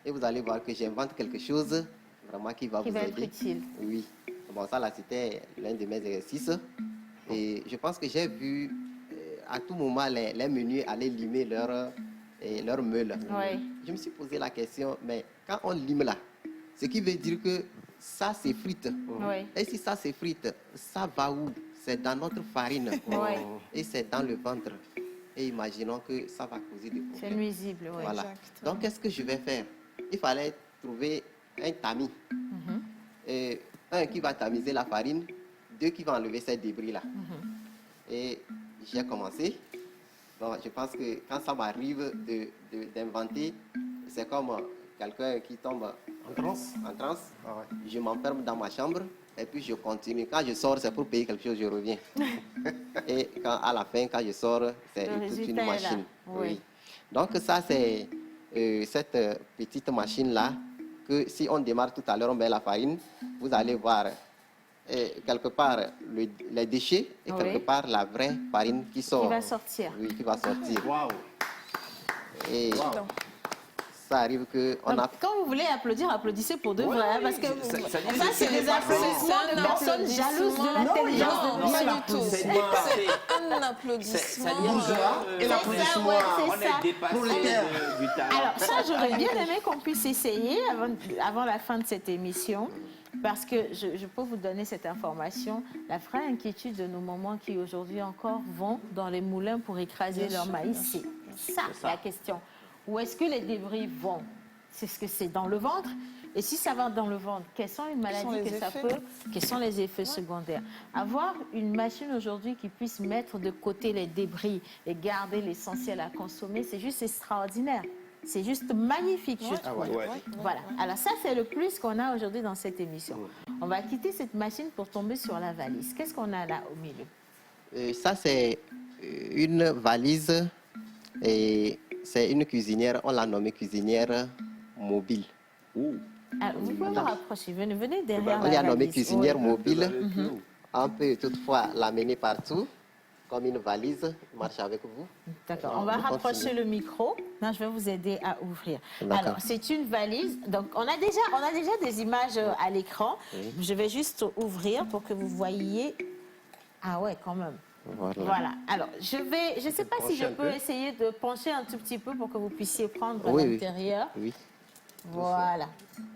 [SPEAKER 7] Et vous allez voir que j'invente quelque chose vraiment qui va vous aider.
[SPEAKER 4] Être utile.
[SPEAKER 7] Oui. Bon, ça là, c'était l'un de mes exercices. Et je pense que j'ai vu à tout moment les menus aller limer leur meule. Je me suis posé la question, mais quand on lime là, ce qui veut dire que ça s'effrite. Et si ça s'effrite, ça va où? C'est dans notre farine et c'est dans le ventre. Et imaginons que ça va causer des problèmes.
[SPEAKER 4] C'est nuisible, oui.
[SPEAKER 7] Voilà. Donc, qu'est-ce que je vais faire? Il fallait trouver un tamis. Et un qui va tamiser la farine, deux qui vont enlever ces débris-là. Et j'ai commencé. Bon, je pense que quand ça m'arrive d'inventer, c'est comme quelqu'un qui tombe en transe. Je m'enferme dans ma chambre. Et puis je continue. Quand je sors, c'est pour payer quelque chose, je reviens. Et à la fin, quand je sors, c'est toute une machine. Oui. Donc ça, c'est cette petite machine-là que si on démarre tout à l'heure, on met la farine, vous allez voir quelque part les déchets et quelque part la vraie farine qui sort.
[SPEAKER 4] Qui va sortir.
[SPEAKER 7] Oui, qui va sortir.
[SPEAKER 5] Waouh!
[SPEAKER 7] Et ça arrive que on a...
[SPEAKER 4] Quand vous voulez applaudir, applaudissez pour de vrai, parce que ça c'est des applaudissements de personnes jalouses de l'intelligence de Michel.
[SPEAKER 6] C'est un applaudissement.
[SPEAKER 7] Et l'applaudissement,
[SPEAKER 5] on est dépassé du talent.
[SPEAKER 4] Alors ça, j'aurais bien aimé qu'on puisse essayer avant la fin de cette émission. Parce que je peux vous donner cette information, la vraie inquiétude de nos mamans qui aujourd'hui encore vont dans les moulins pour écraser leur maïs, c'est ça la question. Où est-ce que les débris vont? C'est ce que c'est dans le ventre. Et si ça va dans le ventre, quelles sont les maladies que ça peut? Quels sont les effets secondaires? Avoir une machine aujourd'hui qui puisse mettre de côté les débris et garder l'essentiel à consommer, c'est juste extraordinaire. C'est juste magnifique, je trouve. Voilà. Alors ça, c'est le plus qu'on a aujourd'hui dans cette émission. On va quitter cette machine pour tomber sur la valise. Qu'est-ce qu'on a là au milieu?
[SPEAKER 7] Ça, c'est une valise et c'est une cuisinière. On l'a nommée cuisinière mobile.
[SPEAKER 4] Alors, vous pouvez me rapprocher. Venez derrière
[SPEAKER 7] On y
[SPEAKER 4] la
[SPEAKER 7] a nommé
[SPEAKER 4] valise.
[SPEAKER 7] cuisinière
[SPEAKER 4] Oui.
[SPEAKER 7] mobile.
[SPEAKER 4] Mhm.
[SPEAKER 7] On peut toutefois l'amener partout, comme une valise, marche avec vous.
[SPEAKER 4] D'accord, on va rapprocher le micro. Non, je vais vous aider à ouvrir.
[SPEAKER 7] D'accord.
[SPEAKER 4] Alors, c'est une valise. Donc, on a déjà des images à l'écran.
[SPEAKER 7] Oui.
[SPEAKER 4] Je vais juste ouvrir pour que vous voyez. Ah ouais, quand même. Voilà. Alors, je ne sais pas si je peux essayer de pencher un tout petit peu pour que vous puissiez prendre
[SPEAKER 7] Oui,
[SPEAKER 4] l'intérieur.
[SPEAKER 7] Oui.
[SPEAKER 4] Voilà.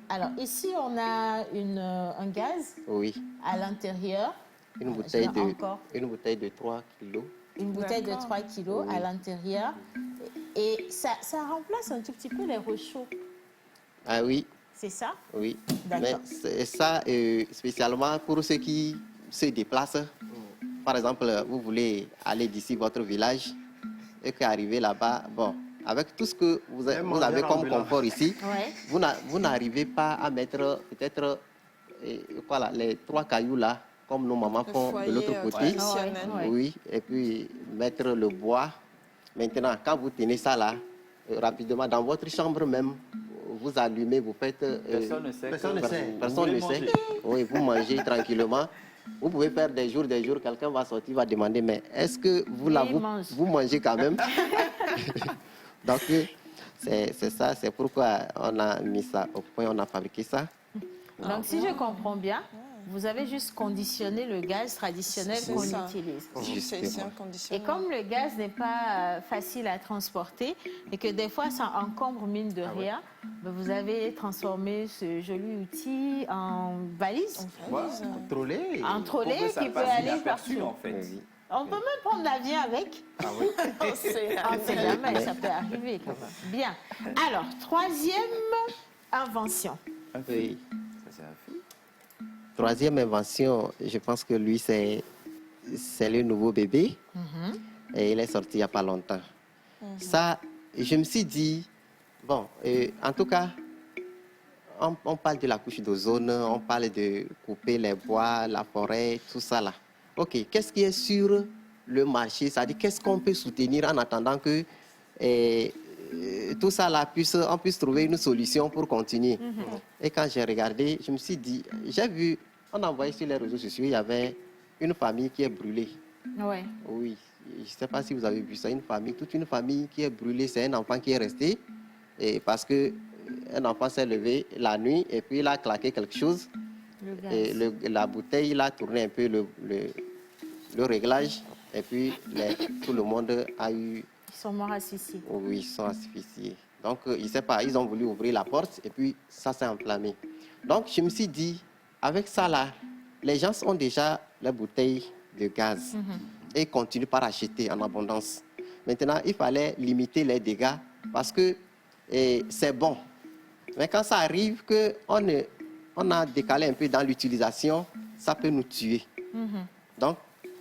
[SPEAKER 4] Alors, ici, on a un gaz
[SPEAKER 7] Oui.
[SPEAKER 4] à l'intérieur.
[SPEAKER 7] Une
[SPEAKER 4] Je
[SPEAKER 7] bouteille,
[SPEAKER 4] l'ai encore.
[SPEAKER 7] une bouteille de 3 kilos.
[SPEAKER 4] Une bouteille de 3 kilos à l'intérieur. Et ça remplace un tout petit peu les rechauds.
[SPEAKER 7] Ah oui.
[SPEAKER 4] C'est ça?
[SPEAKER 7] Oui.
[SPEAKER 4] D'accord.
[SPEAKER 7] Mais c'est ça, spécialement pour ceux qui se déplacent. Par exemple, vous voulez aller d'ici votre village et qu'arriver là-bas, bon, avec tout ce que vous avez comme confort ici, vous n'arrivez pas à mettre peut-être voilà, les 3 cailloux là, comme nos mamans font de l'autre côté. Oui, et puis mettre le bois. Maintenant, quand vous tenez ça là, rapidement, dans votre chambre même, vous allumez, vous faites...
[SPEAKER 5] Personne ne sait.
[SPEAKER 7] Personne ne sait. Oui, vous mangez tranquillement. Vous pouvez faire des jours, quelqu'un va sortir, va demander, mais est-ce que vous mangez quand même? Donc, c'est ça, c'est pourquoi on a mis ça au point, on a fabriqué ça.
[SPEAKER 4] Donc, si je comprends bien, vous avez juste conditionné le gaz traditionnel qu'on utilise. Et comme le gaz n'est pas facile à transporter et que des fois ça encombre mine de rien, vous avez transformé ce joli outil en valise.
[SPEAKER 7] En trolley.
[SPEAKER 4] Un trolley qui peut aller partout.
[SPEAKER 5] En fait.
[SPEAKER 4] On peut même prendre l'avion avec.
[SPEAKER 5] Ah oui.
[SPEAKER 4] On sait jamais, ça peut arriver quand même. Bien. Alors, 3e invention.
[SPEAKER 7] Oui. Troisième invention, je pense que lui, c'est le nouveau bébé. Et il est sorti il n'y a pas longtemps. Ça, je me suis dit, bon, en tout cas, on parle de la couche d'ozone, on parle de couper les bois, la forêt, tout ça là. OK, qu'est-ce qui est sur le marché? C'est-à-dire, qu'est-ce qu'on peut soutenir en attendant que tout ça là, on puisse trouver une solution pour continuer. Et quand j'ai regardé, je me suis dit, j'ai vu, on a envoyé sur les réseaux sociaux, il y avait une famille qui est brûlée.
[SPEAKER 4] Ouais.
[SPEAKER 7] Oui, je ne sais pas si vous avez vu ça, toute une famille qui est brûlée, c'est un enfant qui est resté, et parce qu'un enfant s'est levé la nuit et puis il a claqué quelque chose. Et la bouteille, il a tourné un peu le réglage, et puis tout le monde a eu...
[SPEAKER 4] Ils sont morts asphyxiés.
[SPEAKER 7] Oui, ils sont asphyxiés. Donc, je ne sais pas, ils ont voulu ouvrir la porte et puis ça s'est enflammé. Donc, je me suis dit, avec ça là, les gens ont déjà les bouteilles de gaz et continuent par acheter en abondance. Maintenant, il fallait limiter les dégâts parce que c'est bon. Mais quand ça arrive qu'on a décalé un peu dans l'utilisation, ça peut nous tuer. Donc,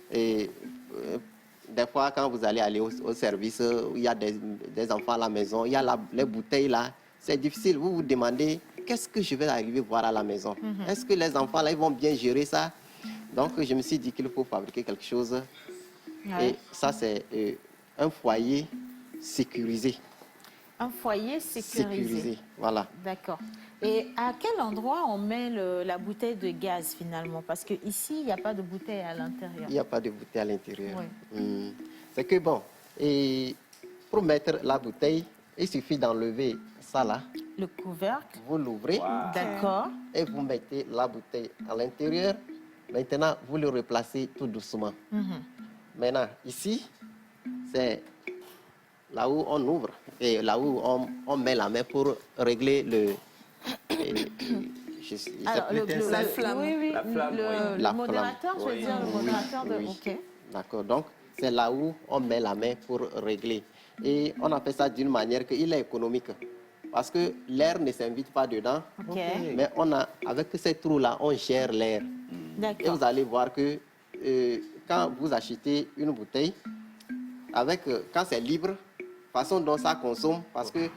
[SPEAKER 7] des fois, quand vous allez aller au service, il y a des enfants à la maison, il y a les bouteilles là, c'est difficile. Vous vous demandez, qu'est-ce que je vais arriver voir à la maison? Est-ce que les enfants là, ils vont bien gérer ça? Donc, je me suis dit qu'il faut fabriquer quelque chose. Et ça, c'est un foyer sécurisé.
[SPEAKER 4] Un foyer sécurisé.
[SPEAKER 7] Voilà.
[SPEAKER 4] D'accord. Et à quel endroit on met la bouteille de gaz finalement? Parce qu'ici, il n'y a pas de bouteille à l'intérieur.
[SPEAKER 7] Il n'y a pas de bouteille à l'intérieur.
[SPEAKER 4] Oui.
[SPEAKER 7] C'est que bon, et pour mettre la bouteille, il suffit d'enlever ça là.
[SPEAKER 4] Le couvercle.
[SPEAKER 7] Vous l'ouvrez.
[SPEAKER 4] D'accord.
[SPEAKER 7] Et vous mettez la bouteille à l'intérieur. Maintenant, vous le replacez tout doucement. Maintenant, ici, c'est là où on ouvre et là où on met la main pour régler
[SPEAKER 4] la flamme. Oui,
[SPEAKER 7] la flamme,
[SPEAKER 4] le modérateur, je veux dire, le modérateur de...
[SPEAKER 7] Oui.
[SPEAKER 4] OK.
[SPEAKER 7] D'accord, donc c'est là où on met la main pour régler. Et on a fait ça d'une manière qu'il est économique. Parce que l'air ne s'invite pas dedans. Mais avec ces trous-là, on gère l'air. Et vous allez voir que quand vous achetez une bouteille, quand c'est libre, façon dont ça consomme, parce que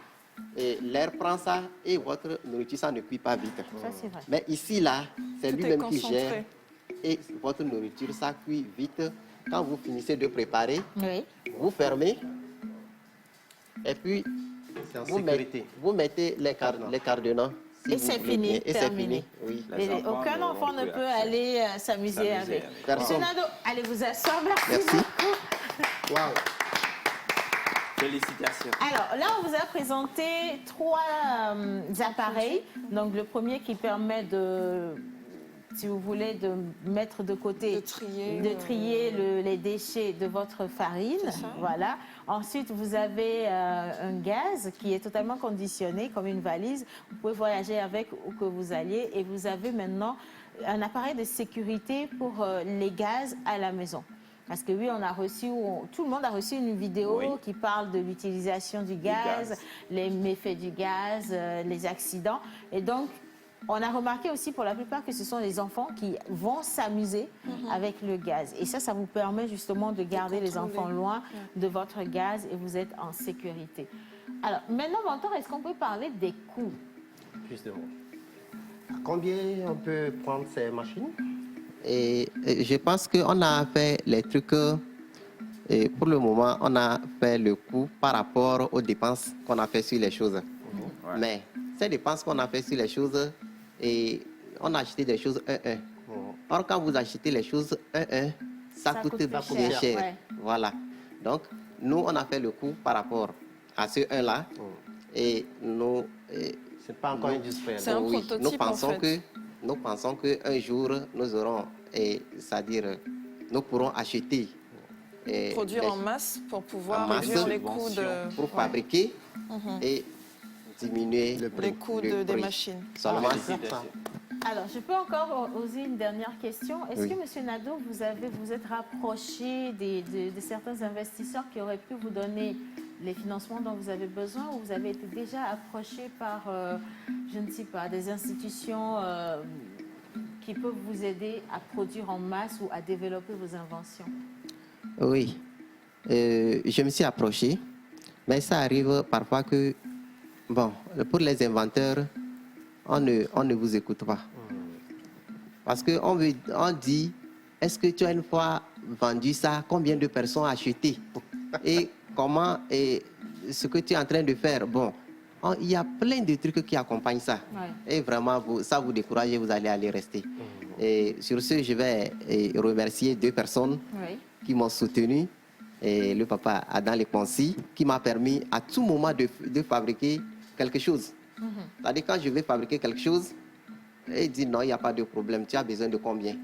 [SPEAKER 7] l'air prend ça et votre nourriture, ça ne cuit pas vite.
[SPEAKER 4] Ça, c'est vrai.
[SPEAKER 7] Mais ici, là, c'est lui-même qui gère. Et votre nourriture, ça cuit vite. Quand vous finissez de préparer, vous fermez. Et puis, vous mettez les cardinaux. si
[SPEAKER 4] Et
[SPEAKER 7] vous
[SPEAKER 4] c'est
[SPEAKER 7] voulez
[SPEAKER 4] fini,
[SPEAKER 7] bien. Et c'est
[SPEAKER 4] terminé.
[SPEAKER 7] fini, oui.
[SPEAKER 4] Et aucun enfant ne peut aller s'amuser avec. Monsieur
[SPEAKER 7] Personne.
[SPEAKER 4] Nadeau, allez vous asseoir. Merci,
[SPEAKER 7] Merci.
[SPEAKER 4] beaucoup.
[SPEAKER 7] Waouh.
[SPEAKER 5] Félicitations.
[SPEAKER 4] Alors là, on vous a présenté 3 appareils. Donc le premier qui permet de, si vous voulez, de mettre de côté, de trier les déchets de votre farine. Voilà. Ensuite, vous avez un gaz qui est totalement conditionné, comme une valise. Vous pouvez voyager avec où que vous alliez. Et vous avez maintenant un appareil de sécurité pour les gaz à la maison. Parce que oui, on a reçu, tout le monde a reçu une vidéo qui parle de l'utilisation du gaz, les méfaits du gaz, les accidents. Et donc, on a remarqué aussi pour la plupart que ce sont les enfants qui vont s'amuser avec le gaz. Et ça vous permet justement de garder les enfants loin de votre gaz et vous êtes en sécurité. Alors, maintenant, Mentor, est-ce qu'on peut parler des coûts?
[SPEAKER 7] Justement. À combien on peut prendre ces machines? Et je pense qu'on a fait les trucs, et pour le moment, on a fait le coût par rapport aux dépenses qu'on a fait sur les choses. Mais ces dépenses qu'on a fait sur les choses, et on a acheté des choses 1-1. Or, quand vous achetez les choses 1-1, ça coûte bien cher.
[SPEAKER 4] Ouais.
[SPEAKER 7] Voilà. Donc, nous, on a fait le coût par rapport à ce 1-là. Et nous... c'est pas encore industriel.
[SPEAKER 6] C'est un prototype,
[SPEAKER 7] Nous pensons qu'un jour, nous aurons, c'est-à-dire, nous pourrons acheter...
[SPEAKER 6] produire en masse pour pouvoir
[SPEAKER 7] en masse,
[SPEAKER 6] réduire les coûts de...
[SPEAKER 7] pour fabriquer et diminuer
[SPEAKER 6] les coûts des machines.
[SPEAKER 7] Seulement
[SPEAKER 4] Alors, je peux encore oser une dernière question. Est-ce
[SPEAKER 7] Oui.
[SPEAKER 4] que, M. Nadeau, vous êtes rapproché de certains investisseurs qui auraient pu vous donner les financements dont vous avez besoin, ou vous avez été déjà approché par, je ne sais pas, des institutions qui peuvent vous aider à produire en masse ou à développer vos inventions?
[SPEAKER 7] Oui, je me suis approché, mais ça arrive parfois que, bon, pour les inventeurs, on ne vous écoute pas. Parce qu'on dit, est-ce que tu as une fois vendu ça? Combien de personnes ont acheté? Et comment, et ce que tu es en train de faire? Bon, il y a plein de trucs qui accompagnent ça.
[SPEAKER 4] Ouais.
[SPEAKER 7] Et vraiment, ça vous décourage et vous allez rester. Et sur ce, je vais remercier 2 personnes qui m'ont soutenu. Et le papa Adam Leponsi, qui m'a permis à tout moment de fabriquer quelque chose. C'est-à-dire, quand je vais fabriquer quelque chose, il dit non, il n'y a pas de problème, tu as besoin de combien?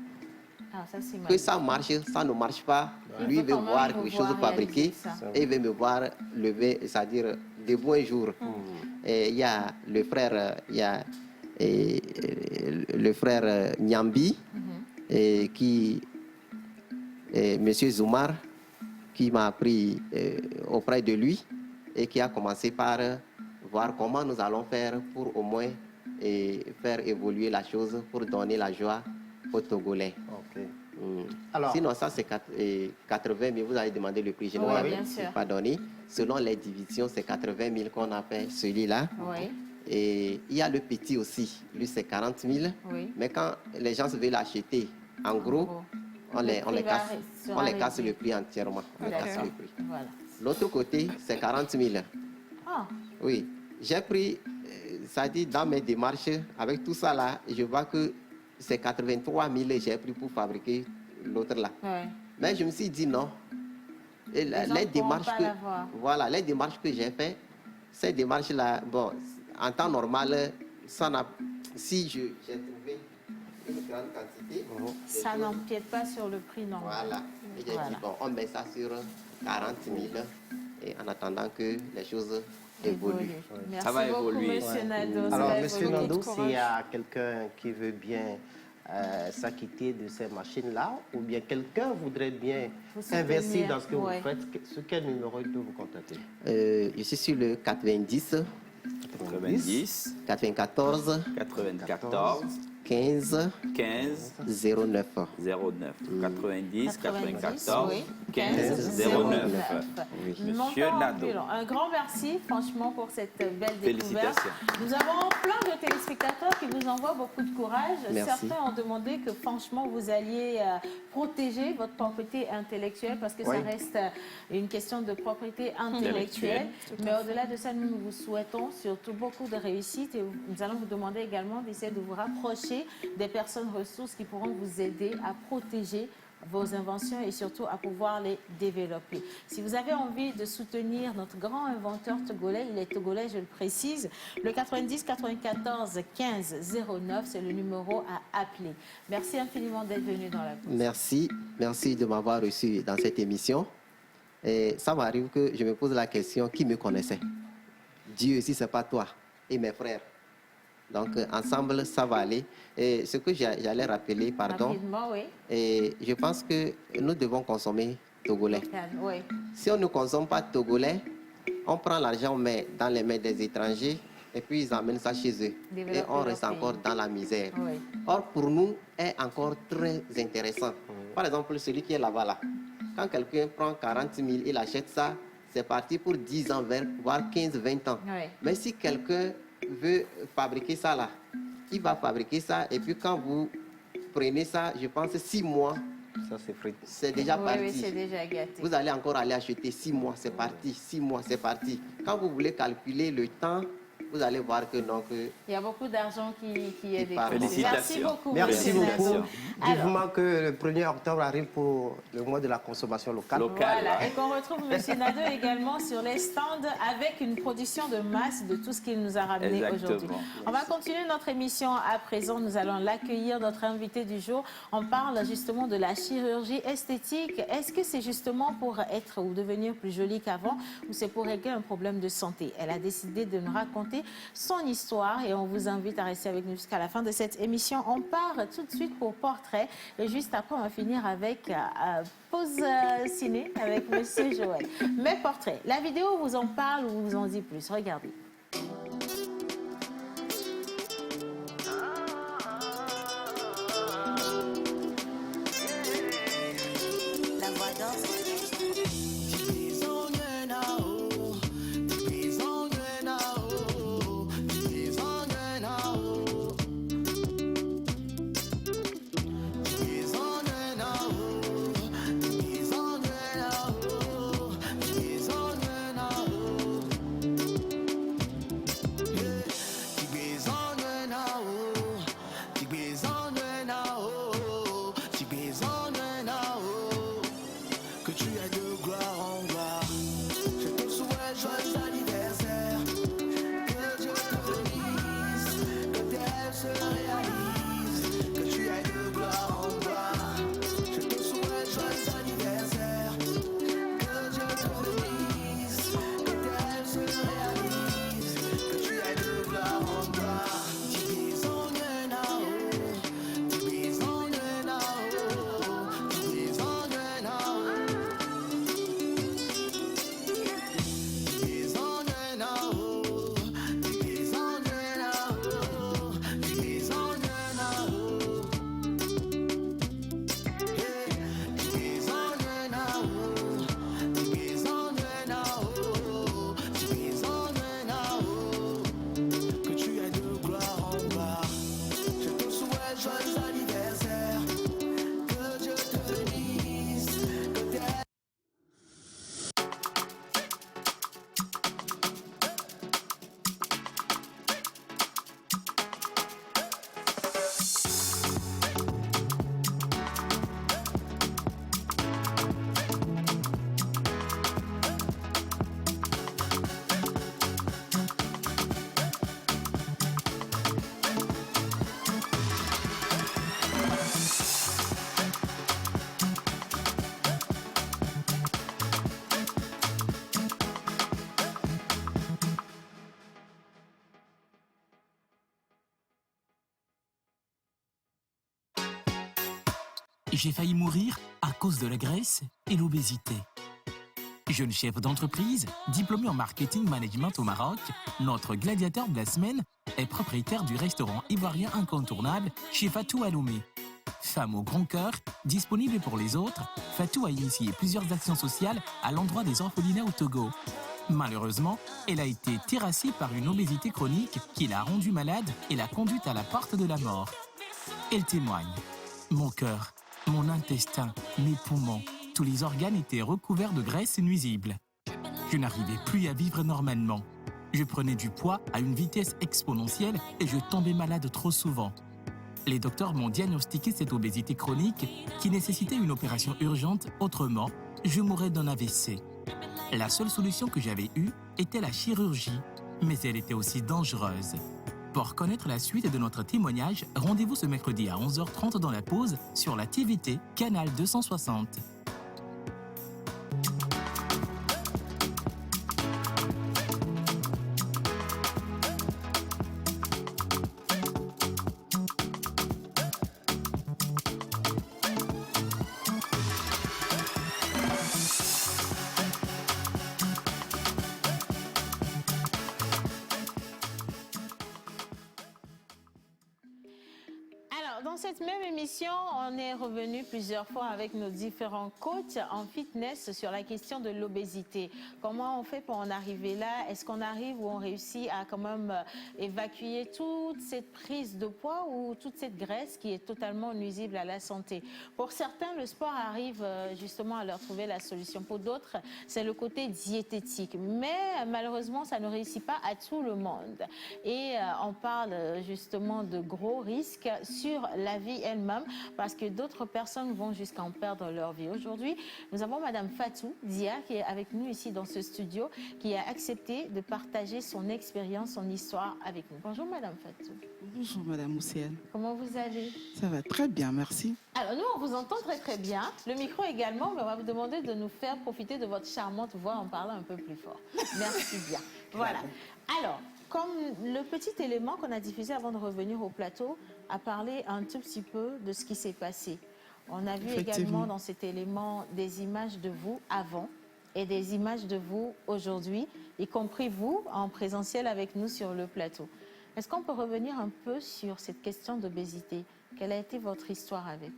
[SPEAKER 4] Ça,
[SPEAKER 7] que ça marche, ça ne marche pas. Lui, il veut voir quelque chose fabriqué et il veut me voir lever, c'est-à-dire debout un jour. Et il y a le frère, Nyambi, qui, Monsieur Zoumar, qui m'a pris auprès de lui et qui a commencé par voir comment nous allons faire pour au moins faire évoluer la chose pour donner la joie aux Togolais.
[SPEAKER 17] Alors,
[SPEAKER 7] sinon, ça c'est 80 000. Vous avez demandé le prix. Je ne l'avais pas donné. Selon les divisions, c'est 80 000 qu'on a fait celui-là. Et il y a le petit aussi. Lui, c'est 40 000. Mais quand les gens veulent l'acheter en gros, on les casse le prix entièrement. On casse le prix. L'autre côté, c'est 40 000. Oui. J'ai pris, ça dit dans mes démarches, avec tout ça là, je vois que c'est 83 000 que j'ai pris pour fabriquer l'autre là. Mais je me suis dit non. Et les démarches les démarches que j'ai faites, ces démarches là, bon, en temps normal, si j'ai trouvé une grande quantité,
[SPEAKER 4] ça n'empiète pas sur le prix normal.
[SPEAKER 7] Voilà. Et j'ai dit bon, on met ça sur 40 000 et en attendant que les choses évoluent.
[SPEAKER 4] Merci beaucoup, Monsieur Nadeau.
[SPEAKER 17] Alors, Monsieur Nadeau, s'il y a quelqu'un qui veut bien s'acquitter de ces machines-là, ou bien quelqu'un voudrait bien investir dans ce que vous faites, sur quel numéro il peut vous contacter?
[SPEAKER 7] Je suis sur le 90 94
[SPEAKER 5] 94
[SPEAKER 17] 15
[SPEAKER 5] 15
[SPEAKER 17] 09.
[SPEAKER 5] 09 90 94
[SPEAKER 4] oui.
[SPEAKER 5] 15 09. Monsieur
[SPEAKER 4] Montant
[SPEAKER 5] Nado.
[SPEAKER 4] Pilon. Un grand merci, franchement, pour cette belle découverte.
[SPEAKER 5] Félicitations.
[SPEAKER 4] Nous avons plein de téléspectateurs qui vous envoient beaucoup de courage.
[SPEAKER 17] Merci.
[SPEAKER 4] Certains ont demandé que, franchement, vous alliez protéger votre propriété intellectuelle parce que
[SPEAKER 7] Oui.
[SPEAKER 4] ça reste une question de propriété intellectuelle. Mais au-delà de ça, nous vous souhaitons surtout beaucoup de réussite et nous allons vous demander également d'essayer de vous rapprocher des personnes ressources qui pourront vous aider à protéger vos inventions et surtout à pouvoir les développer. Si vous avez envie de soutenir notre grand inventeur togolais, il est togolais, je le précise, le 90 94 15 09, c'est le numéro à appeler. Merci infiniment d'être venu dans la pause.
[SPEAKER 17] Merci de m'avoir reçu dans cette émission. Et ça m'arrive que je me pose la question, qui me connaissait? Dieu, si ce n'est pas toi et mes frères. Donc, ensemble, ça va aller. Et ce que j'allais rappeler, pardon,
[SPEAKER 4] Rapidement, oui.
[SPEAKER 17] et je pense que nous devons consommer togolais.
[SPEAKER 4] Oui.
[SPEAKER 17] Si on ne consomme pas togolais, on prend l'argent, on met dans les mains des étrangers et puis ils emmènent ça chez eux.
[SPEAKER 4] Développer
[SPEAKER 17] Et on
[SPEAKER 4] leur
[SPEAKER 17] reste
[SPEAKER 4] pays.
[SPEAKER 17] encore dans la misère.
[SPEAKER 4] Oui.
[SPEAKER 17] Or, pour nous, est encore très intéressant. Par exemple, celui qui est là-bas, là. Quand quelqu'un prend 40 000, il achète ça, c'est parti pour 10 ans, voire 15, 20 ans.
[SPEAKER 4] Oui.
[SPEAKER 17] Mais si quelqu'un veut fabriquer ça là, il va fabriquer ça et puis quand vous prenez ça, je pense 6 mois,
[SPEAKER 7] Ça, c'est frit.
[SPEAKER 17] c'est déjà
[SPEAKER 4] Oui,
[SPEAKER 17] parti.
[SPEAKER 4] oui, c'est déjà gâté.
[SPEAKER 17] Vous allez encore aller acheter 6 mois, c'est parti, 6 mois, c'est parti. Quand vous voulez calculer le temps, vous allez voir que non, que
[SPEAKER 4] Il y a beaucoup d'argent qui est
[SPEAKER 17] part.
[SPEAKER 4] dépensé. Merci beaucoup.
[SPEAKER 7] Merci
[SPEAKER 4] monsieur
[SPEAKER 7] beaucoup.
[SPEAKER 4] Nazo. Alors,
[SPEAKER 7] Vivement que le 1er octobre arrive pour le mois de la consommation locale.
[SPEAKER 4] voilà, et qu'on retrouve M. Nadeau également sur les stands avec une production de masse de tout ce qu'il nous a ramené
[SPEAKER 5] Exactement.
[SPEAKER 4] aujourd'hui. On va continuer notre émission à présent. Nous allons l'accueillir, notre invité du jour. On parle justement de la chirurgie esthétique. Est-ce que c'est justement pour être ou devenir plus jolie qu'avant ou c'est pour régler un problème de santé? Elle a décidé de nous raconter son histoire et on vous invite à rester avec nous jusqu'à la fin de cette émission. On part tout de suite pour Portrait et juste après on va finir avec pause ciné avec Monsieur Joël. Mais Portrait, la vidéo vous en parle ou vous en dit plus? Regardez.
[SPEAKER 2] La voix d'or.
[SPEAKER 18] Que tu aies de gloire en gloire. Je te souhaite joyeux anniversaire. Que Dieu te bénisse. Que tes rêves se réalisent. Que tu aies de gloire en gloire. Je te souhaite joyeux anniversaire. Que Dieu te bénisse. Que tes rêves se réalisent. Que tu aies de gloire en gloire. Que tu aies de gloire en gloire. Je te souhaite joyeux anniversaire. Que Dieu te bénisse. Que tes
[SPEAKER 8] J'ai failli mourir à cause de la graisse et l'obésité. Jeune chef d'entreprise, diplômé en marketing management au Maroc, notre gladiateur de la semaine est propriétaire du restaurant ivoirien incontournable chez Fatou Aloumé. Femme au grand cœur, disponible pour les autres, Fatou a initié plusieurs actions sociales à l'endroit des orphelinats au Togo. Malheureusement, elle a été terrassée par une obésité chronique qui l'a rendue malade et l'a conduite à la porte de la mort. Elle témoigne. Mon cœur, mon intestin, mes poumons, tous les organes étaient recouverts de graisse nuisible. Je n'arrivais plus à vivre normalement. Je prenais du poids à une vitesse exponentielle et je tombais malade trop souvent. Les docteurs m'ont diagnostiqué cette obésité chronique qui nécessitait une opération urgente, autrement, je mourrais d'un AVC. La seule solution que j'avais eue était la chirurgie, mais elle était aussi dangereuse. Pour connaître la suite de notre témoignage, rendez-vous ce mercredi à 11h30 dans la pause sur la TVT, canal 260.
[SPEAKER 4] Dans cette même émission, on est revenu plusieurs fois avec nos différents coachs en fitness sur la question de l'obésité. Comment on fait pour en arriver là? Est-ce qu'on arrive ou on réussit à quand même évacuer toute cette prise de poids ou toute cette graisse qui est totalement nuisible à la santé? Pour certains, le sport arrive justement à leur trouver la solution. Pour d'autres, c'est le côté diététique. Mais malheureusement, ça ne réussit pas à tout le monde. Et on parle justement de gros risques sur la vie elle-même, parce que d'autres personnes vont jusqu'à en perdre leur vie. Aujourd'hui, nous avons Madame Fatou Dia qui est avec nous ici dans ce studio, qui a accepté de partager son expérience, son histoire avec nous. Bonjour Madame Fatou.
[SPEAKER 19] Bonjour Madame Oussienne.
[SPEAKER 4] Comment vous allez?
[SPEAKER 19] Ça va très bien, merci.
[SPEAKER 4] Alors nous, on vous entend très très bien. Le micro également, mais on va vous demander de nous faire profiter de votre charmante voix en parlant un peu plus fort. Merci bien. Voilà. Alors, comme le petit élément qu'on a diffusé avant de revenir au plateau a parlé un tout petit peu de ce qui s'est passé. On a vu également dans cet élément des images de vous avant et des images de vous aujourd'hui, y compris vous en présentiel avec nous sur le plateau. Est-ce qu'on peut revenir un peu sur cette question d'obésité? Quelle a été votre histoire avec?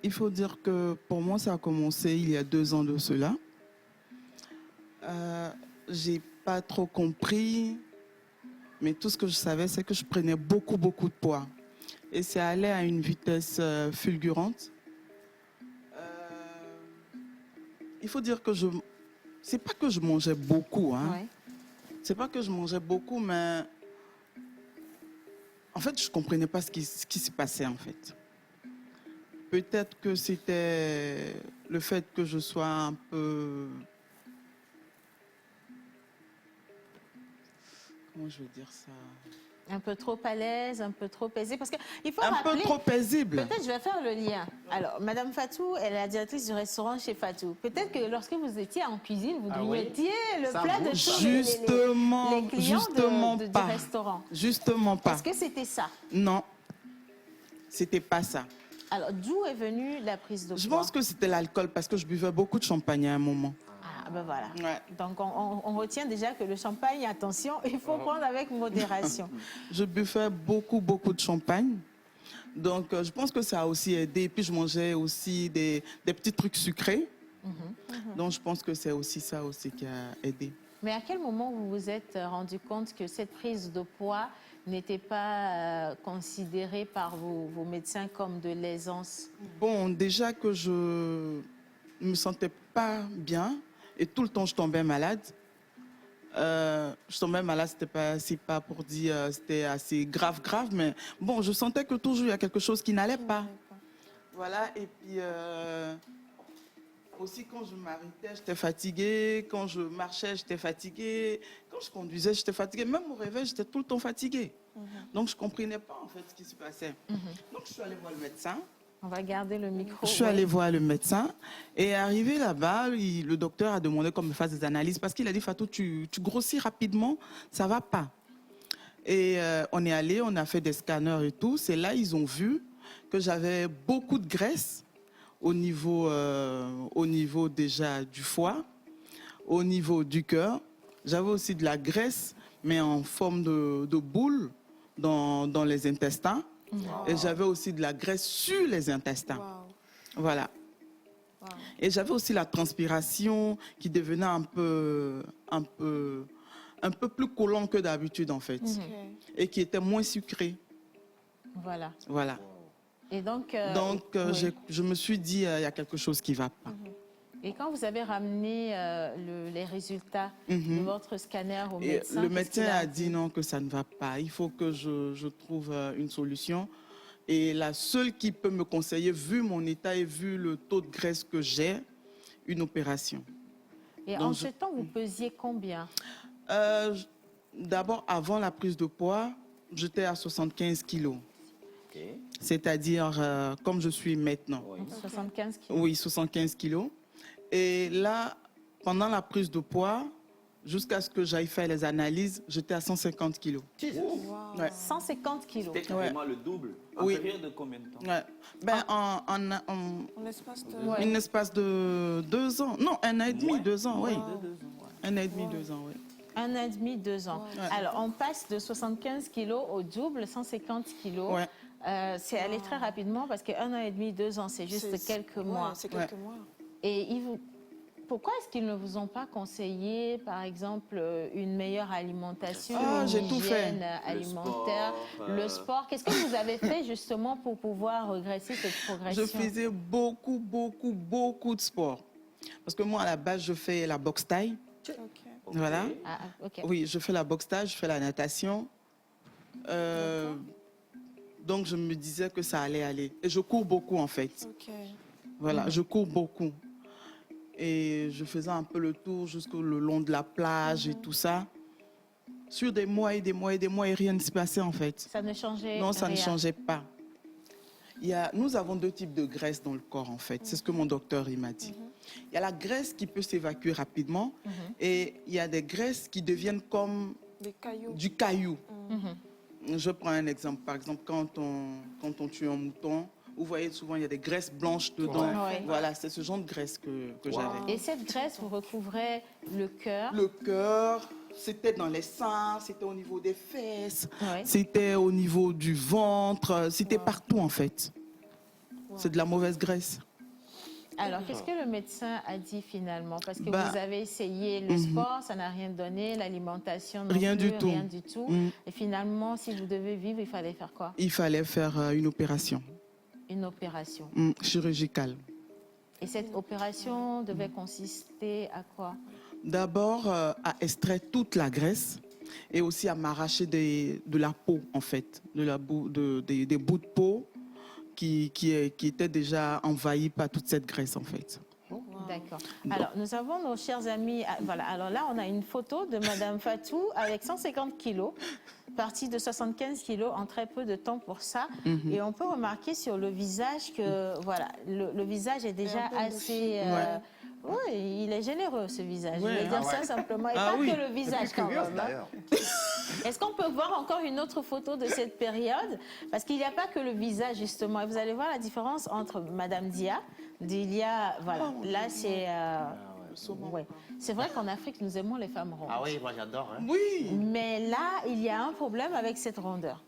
[SPEAKER 19] Il faut dire que pour moi, ça a commencé il y a 2 ans de cela. J'ai pas trop compris, mais tout ce que je savais, c'est que je prenais beaucoup de poids. Et c'est allé à une vitesse fulgurante. Il faut dire que c'est pas que je mangeais beaucoup, hein. Ouais. C'est pas que je mangeais beaucoup, mais en fait, je comprenais pas ce qui se passait, en fait. Peut-être que c'était le fait que je sois un peu... Comment je veux dire ça?
[SPEAKER 4] Un peu trop à l'aise, un peu trop paisible. Parce qu'il faut rappeler...
[SPEAKER 19] Un peu trop paisible.
[SPEAKER 4] Peut-être je vais faire le lien. Alors, Madame Fatou, elle est la directrice du restaurant chez Fatou. Peut-être que lorsque vous étiez en cuisine, vous grignotiez le plat de tous les clients du restaurant.
[SPEAKER 19] Justement pas.
[SPEAKER 4] Est-ce que c'était ça?
[SPEAKER 19] Non, c'était pas ça.
[SPEAKER 4] Alors, d'où est venue la prise de poids?
[SPEAKER 19] Je pense que c'était l'alcool parce que je buvais beaucoup de champagne à un moment.
[SPEAKER 4] Ah ben voilà. Ouais. Donc on retient déjà que le champagne, attention, il faut prendre avec modération.
[SPEAKER 19] Je buvais beaucoup de champagne. Donc je pense que ça a aussi aidé. Puis je mangeais aussi des petits trucs sucrés. Donc je pense que c'est aussi ça aussi qui a aidé.
[SPEAKER 4] Mais à quel moment vous vous êtes rendu compte que cette prise de poids n'était pas considérée par vos médecins comme de l'aisance?
[SPEAKER 19] Bon, déjà que je ne me sentais pas bien. Et tout le temps, je tombais malade. Je tombais malade, c'est pas pour dire c'était assez grave, mais bon, je sentais que toujours il y a quelque chose qui n'allait pas. Voilà, et puis aussi quand je m'arrêtais, j'étais fatiguée. Quand je marchais, j'étais fatiguée. Quand je conduisais, j'étais fatiguée. Même au réveil, j'étais tout le temps fatiguée. Donc je ne comprenais pas en fait ce qui se passait. Donc je suis allée voir le médecin.
[SPEAKER 4] On va garder le micro.
[SPEAKER 19] Je suis allée voir le médecin et arrivé là-bas, le docteur a demandé qu'on me fasse des analyses parce qu'il a dit Fatou, tu grossis rapidement, ça va pas. Et on est allé, on a fait des scanners et tout. C'est là ils ont vu que j'avais beaucoup de graisse au niveau déjà du foie, au niveau du cœur. J'avais aussi de la graisse, mais en forme de boule dans les intestins. Et j'avais aussi de la graisse sur les intestins. Voilà. Et j'avais aussi la transpiration qui devenait un peu plus collant que d'habitude, en fait. Et qui était moins sucrée.
[SPEAKER 4] Voilà.
[SPEAKER 19] Voilà.
[SPEAKER 4] Et donc,
[SPEAKER 19] oui. Je me suis dit, il y a quelque chose qui ne va pas.
[SPEAKER 4] Et quand vous avez ramené les résultats de votre scanner au médecin,
[SPEAKER 19] le médecin a dit non, que ça ne va pas. Il faut que je trouve une solution. Et la seule qui peut me conseiller, vu mon état et vu le taux de graisse que j'ai, une opération.
[SPEAKER 4] Et en ce temps, vous pesiez combien?
[SPEAKER 19] D'abord, avant la prise de poids, j'étais à 75 kilos. C'est-à-dire, comme je suis maintenant.
[SPEAKER 4] 75 kilos.
[SPEAKER 19] Oui, 75 kilos. Et là, pendant la prise de poids, jusqu'à ce que j'aille faire les analyses, j'étais à 150 kilos.
[SPEAKER 4] Wow. Ouais. 150 kilos.
[SPEAKER 5] C'était carrément le double. En période de combien de temps?
[SPEAKER 6] En
[SPEAKER 19] espace de 2 ans. Non, 1 an et demi, 2 ans, oui. 1 an et demi, 2 ans, oui.
[SPEAKER 4] 1 an et demi, 2 ans. Alors, on passe de 75 kilos au double, 150 kilos. C'est allé très rapidement parce que 1 an et demi, 2 ans, c'est juste quelques mois.
[SPEAKER 6] C'est quelques mois.
[SPEAKER 4] Et pourquoi est-ce qu'ils ne vous ont pas conseillé, par exemple, une meilleure alimentation, une hygiène alimentaire, le sport? Qu'est-ce que vous avez fait justement pour pouvoir regresser cette progression?
[SPEAKER 19] Je faisais beaucoup de sport. Parce que moi, à la base, je fais la boxe thaï. Voilà. Oui, je fais la boxe thaï, je fais la natation. Donc, je me disais que ça allait aller. Et je cours beaucoup, en fait. Voilà, je cours beaucoup. Et je faisais un peu le tour jusqu'au long de la plage et tout ça. Sur des mois et des mois et des mois, et rien ne se passait, en fait.
[SPEAKER 4] Ça ne changeait
[SPEAKER 19] Non, ça
[SPEAKER 4] rien.
[SPEAKER 19] ne changeait pas. Nous avons 2 types de graisse dans le corps, en fait. C'est ce que mon docteur il m'a dit. Il y a la graisse qui peut s'évacuer rapidement et il y a des graisses qui deviennent comme du caillou. Je prends un exemple. Par exemple, quand on tue un mouton, vous voyez souvent il y a des graisses blanches dedans. Voilà, c'est ce genre de graisse que j'avais.
[SPEAKER 4] Et cette graisse, vous recouvrez le cœur?
[SPEAKER 19] Le cœur, c'était dans les seins, c'était au niveau des fesses, c'était au niveau du ventre, c'était partout en fait. C'est de la mauvaise graisse.
[SPEAKER 4] Alors, qu'est-ce que le médecin a dit finalement? Parce que vous avez essayé le sport, ça n'a rien donné, l'alimentation non plus, rien du tout. Et finalement, si vous devez vivre, il fallait faire quoi? Il fallait faire
[SPEAKER 19] une opération.
[SPEAKER 4] Une opération?
[SPEAKER 19] Chirurgicale.
[SPEAKER 4] Et cette opération devait consister à quoi?
[SPEAKER 19] D'abord, à extraire toute la graisse et aussi à m'arracher de la peau, en fait, des bouts de peau qui étaient déjà envahis par toute cette graisse, en fait.
[SPEAKER 4] D'accord. Alors, nous avons nos chers amis. Voilà. Alors là, on a une photo de Madame Fatou avec 150 kilos, partie de 75 kilos en très peu de temps pour ça. Et on peut remarquer sur le visage que, voilà, le visage est déjà assez... Oui, il est généreux, ce visage. Je vais dire ça simplement. Et pas que le visage, quand même. Est-ce qu'on peut voir encore une autre photo de cette période? Parce qu'il n'y a pas que le visage, justement. Et vous allez voir la différence entre Madame Dia, d'Ilia, voilà. Là, c'est... C'est vrai qu'en Afrique, nous aimons les femmes rondes.
[SPEAKER 7] Ah oui, moi j'adore. Hein.
[SPEAKER 19] Oui.
[SPEAKER 4] Mais là, il y a un problème avec cette rondeur.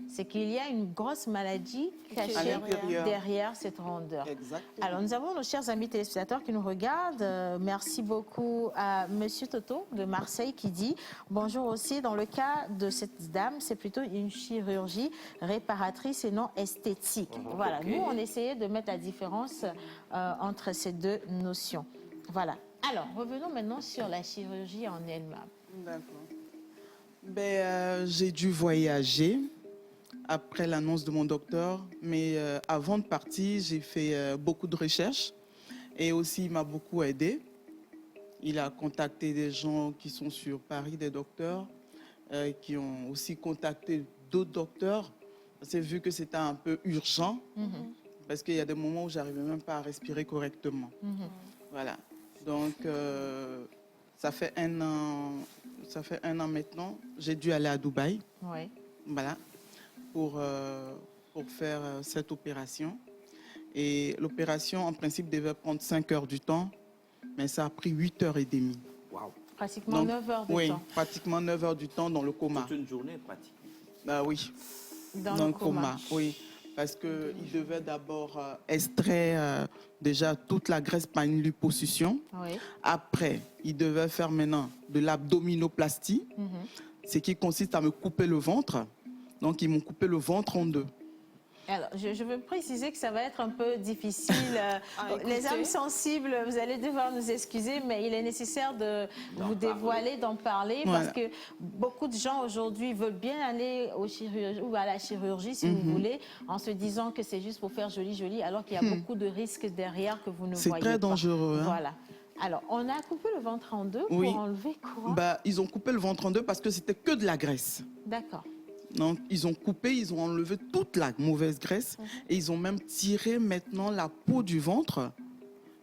[SPEAKER 4] C'est qu'il y a une grosse maladie cachée derrière cette rondeur.
[SPEAKER 19] Exactement.
[SPEAKER 4] Alors, nous avons nos chers amis téléspectateurs qui nous regardent. Merci beaucoup à Monsieur Toto de Marseille qui dit « Bonjour aussi, dans le cas de cette dame, c'est plutôt une chirurgie réparatrice et non esthétique. » Voilà, nous, on essayait de mettre la différence entre ces deux notions. Voilà. Alors, revenons maintenant sur la chirurgie en elle-même.
[SPEAKER 19] D'accord. J'ai dû voyager après l'annonce de mon docteur, mais avant de partir, j'ai fait beaucoup de recherches et aussi il m'a beaucoup aidé. Il a contacté des gens qui sont sur Paris, des docteurs, qui ont aussi contacté d'autres docteurs. C'est vu que c'était un peu urgent, parce qu'il y a des moments où j'arrivais même pas à respirer correctement. Voilà. Donc, ça fait un an maintenant. J'ai dû aller à Dubaï. Voilà, pour faire cette opération. Et l'opération, en principe, devait prendre 5 heures du temps, mais ça a pris 8 heures et demie.
[SPEAKER 5] Waouh.
[SPEAKER 4] Pratiquement 9 heures de
[SPEAKER 19] oui,
[SPEAKER 4] temps.
[SPEAKER 19] pratiquement 9 heures du temps dans le coma.
[SPEAKER 5] Toute une journée, pratiquement.
[SPEAKER 19] Bah oui.
[SPEAKER 4] Dans le coma.
[SPEAKER 19] Oui. Parce qu'il devait d'abord extraire déjà toute la graisse par une liposuction.
[SPEAKER 4] Oui.
[SPEAKER 19] Après, il devait faire maintenant de l'abdominoplastie, ce qui consiste à me couper le ventre. Donc, ils m'ont coupé le ventre en deux.
[SPEAKER 4] Alors, je veux préciser que ça va être un peu difficile. Les âmes sensibles, vous allez devoir nous excuser, mais il est nécessaire de vous dévoiler, d'en parler, parce que beaucoup de gens aujourd'hui veulent bien aller au chirurgie, ou à la chirurgie, si vous voulez, en se disant que c'est juste pour faire joli, alors qu'il y a beaucoup de risques derrière que vous ne voyez pas.
[SPEAKER 19] C'est très dangereux. Hein.
[SPEAKER 4] Voilà. Alors, on a coupé le ventre en deux pour enlever quoi?
[SPEAKER 19] Bah, ils ont coupé le ventre en deux parce que c'était que de la graisse.
[SPEAKER 4] D'accord.
[SPEAKER 19] Donc, ils ont coupé, ils ont enlevé toute la mauvaise graisse et ils ont même tiré maintenant la peau du ventre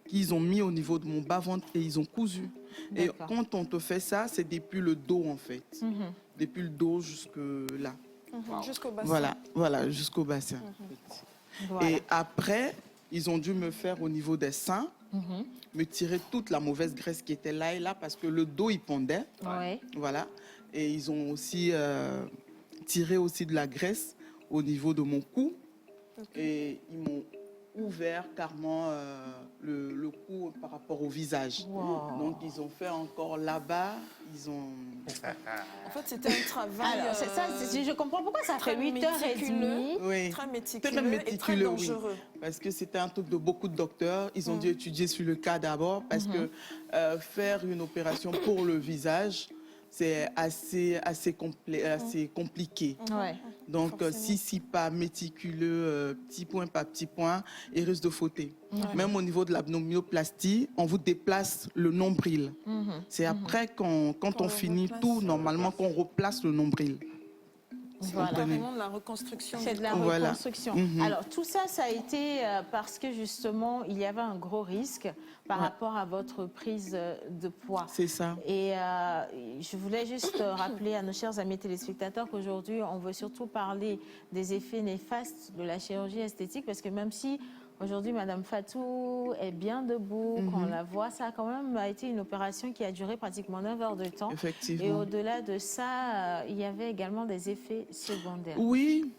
[SPEAKER 19] qu'ils ont mis au niveau de mon bas-ventre et ils ont cousu. Et quand on te fait ça, c'est depuis le dos en fait. Depuis le dos jusque là.
[SPEAKER 6] Jusqu'au bassin.
[SPEAKER 19] Voilà, jusqu'au bassin.
[SPEAKER 4] Voilà.
[SPEAKER 19] Et après, ils ont dû me faire au niveau des seins, me tirer toute la mauvaise graisse qui était là et là parce que le dos, il pendait. Voilà. Et ils ont aussi... tiré aussi de la graisse au niveau de mon cou et ils m'ont ouvert carrément le cou par rapport au visage. Donc ils ont fait encore là-bas, ils ont...
[SPEAKER 6] En fait, c'était un travail...
[SPEAKER 4] Alors, c'est ça, je comprends pourquoi ça fait 8h30.
[SPEAKER 19] Oui.
[SPEAKER 6] Très méticuleux et très dangereux.
[SPEAKER 19] Oui. Parce que c'était un truc de beaucoup de docteurs. Ils ont dû étudier sur le cas d'abord parce que faire une opération pour le visage, c'est assez compliqué. Donc, si pas méticuleux, petit point par petit point, il risque de fauter. Même au niveau de l'abdominoplastie, on vous déplace le nombril. C'est après, quand on finit tout, normalement, qu'on replace le nombril.
[SPEAKER 6] C'est vraiment de la reconstruction.
[SPEAKER 4] C'est de la reconstruction. Alors, tout ça, ça a été parce que, justement, il y avait un gros risque par rapport à votre prise de poids.
[SPEAKER 19] C'est ça.
[SPEAKER 4] Et je voulais juste rappeler à nos chers amis téléspectateurs qu'aujourd'hui, on veut surtout parler des effets néfastes de la chirurgie esthétique, parce que même si aujourd'hui, Madame Fatou est bien debout, qu'on la voit, ça a quand même été une opération qui a duré pratiquement 9 heures de temps.
[SPEAKER 19] Effectivement.
[SPEAKER 4] Et au-delà de ça, il y avait également des effets secondaires.
[SPEAKER 19] Oui.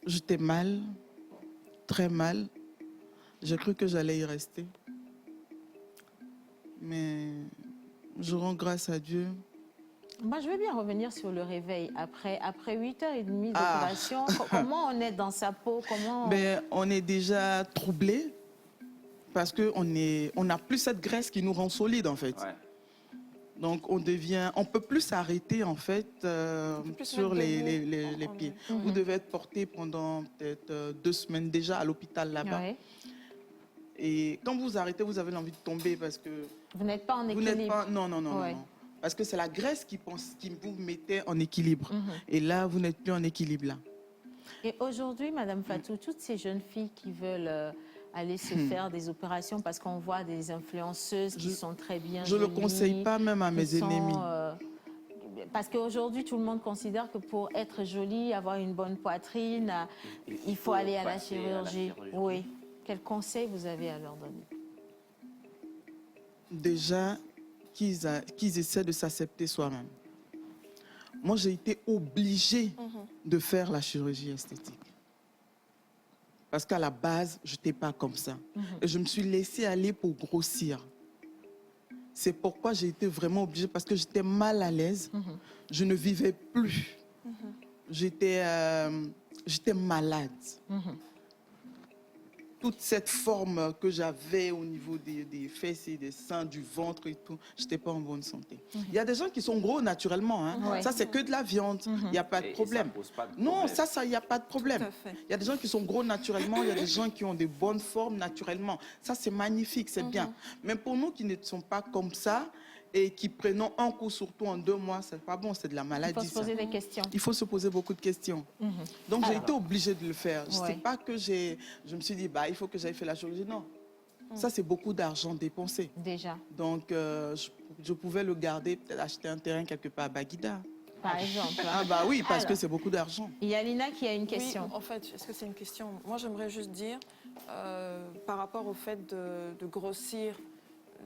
[SPEAKER 19] J'étais mal, très mal. J'ai cru que j'allais y rester. Mais je rends grâce à Dieu.
[SPEAKER 4] Moi, je veux bien revenir sur le réveil. Après 8h30 d'opération, comment on est dans sa peau?
[SPEAKER 19] On est déjà troublé parce qu'on n'a plus cette graisse qui nous rend solide, en fait. Donc, on peut plus s'arrêter, en fait, sur les pieds. Vous devez être porté pendant peut-être 2 semaines déjà à l'hôpital là-bas. Et quand vous arrêtez, vous avez envie de tomber parce que...
[SPEAKER 4] Vous n'êtes pas en équilibre.
[SPEAKER 19] Non. Parce que c'est la graisse qui vous mettait en équilibre. Et là, vous n'êtes plus en équilibre là.
[SPEAKER 4] Et aujourd'hui, Madame Fatou, toutes ces jeunes filles qui veulent aller se faire des opérations parce qu'on voit des influenceuses qui sont très bien
[SPEAKER 19] Je ne le conseille pas même à mes ennemis.
[SPEAKER 4] Parce qu'aujourd'hui, tout le monde considère que pour être jolie, avoir une bonne poitrine, il faut aller à la chirurgie. Oui. Quel conseil vous avez à leur donner?
[SPEAKER 19] Déjà, qu'ils essaient de s'accepter soi-même. Moi, j'ai été obligée de faire la chirurgie esthétique. Parce qu'à la base, je n'étais pas comme ça. Et je me suis laissée aller pour grossir. C'est pourquoi j'ai été vraiment obligée, parce que j'étais mal à l'aise. Je ne vivais plus. J'étais malade. Toute cette forme que j'avais au niveau des fesses et des seins, du ventre et tout, je n'étais pas en bonne santé. Il y a des gens qui sont gros naturellement. Hein. Ça, c'est que de la viande. Il n'y a pas de problème.
[SPEAKER 5] Ça pose pas de
[SPEAKER 19] non,
[SPEAKER 5] problème.
[SPEAKER 19] ça, il n'y a pas de problème. Il y a des gens qui sont gros naturellement, il y a des gens qui ont des bonnes formes naturellement. Ça, c'est magnifique, c'est bien. Mais pour nous qui ne sommes pas comme ça, et qui prenons un coup surtout en 2 mois, c'est pas bon, c'est de la maladie.
[SPEAKER 4] Il faut se poser des questions.
[SPEAKER 19] Il faut se poser beaucoup de questions. Donc j'ai été obligée de le faire. Je sais pas que je me suis dit, il faut que j'aille faire la chirurgie. Non. Ça, c'est beaucoup d'argent dépensé.
[SPEAKER 4] Déjà.
[SPEAKER 19] Donc je pouvais le garder, peut-être acheter un terrain quelque part à Baguida.
[SPEAKER 4] par exemple.
[SPEAKER 19] Ah bah oui, parce que
[SPEAKER 4] Alors,
[SPEAKER 19] c'est beaucoup d'argent.
[SPEAKER 4] il y a Lina qui a une question.
[SPEAKER 6] Oui, en fait, est-ce que c'est une question? Moi, j'aimerais juste dire, par rapport au fait de grossir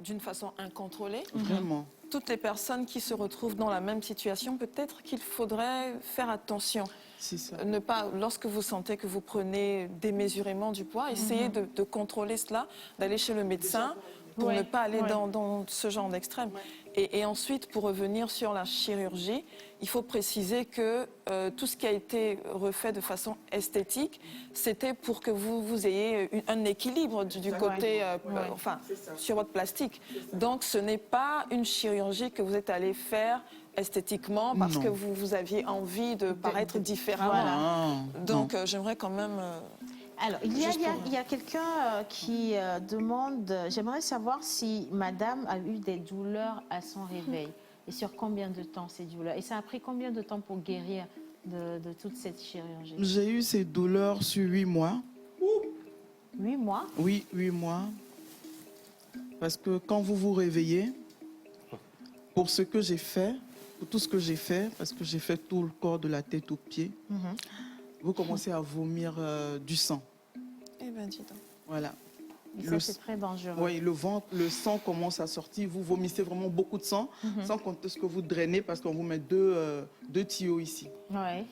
[SPEAKER 6] d'une façon incontrôlée,
[SPEAKER 19] Vraiment.
[SPEAKER 6] toutes les personnes qui se retrouvent dans la même situation, peut-être qu'il faudrait faire attention.
[SPEAKER 19] C'est ça.
[SPEAKER 6] Ne pas, lorsque vous sentez que vous prenez démesurément du poids, essayez de contrôler cela, d'aller chez le médecin pour ne pas aller dans ce genre d'extrême. Et ensuite, pour revenir sur la chirurgie, il faut préciser que tout ce qui a été refait de façon esthétique, c'était pour que vous ayez un équilibre du côté, enfin, sur votre plastique. Donc, ce n'est pas une chirurgie que vous êtes allé faire esthétiquement parce que vous aviez envie de paraître différemment.
[SPEAKER 4] Voilà.
[SPEAKER 6] Donc, j'aimerais quand même...
[SPEAKER 4] Alors, il y a quelqu'un qui demande, j'aimerais savoir si madame a eu des douleurs à son réveil et sur combien de temps ces douleurs. Et ça a pris combien de temps pour guérir de toute cette chirurgie?
[SPEAKER 19] J'ai eu ces douleurs sur 8 mois.
[SPEAKER 4] 8 mois?
[SPEAKER 19] Oui, 8 mois. Parce que quand vous vous réveillez, pour ce que j'ai fait, pour tout ce que j'ai fait, parce que j'ai fait tout le corps de la tête aux pieds, vous commencez à vomir du sang.
[SPEAKER 6] Eh bien, dis donc.
[SPEAKER 19] Voilà.
[SPEAKER 4] Et ça, c'est très dangereux.
[SPEAKER 19] Oui, le ventre, le sang commence à sortir. Vous vomissez vraiment beaucoup de sang, sans compter ce que vous drainez, parce qu'on vous met deux tuyaux ici.
[SPEAKER 4] Ouais.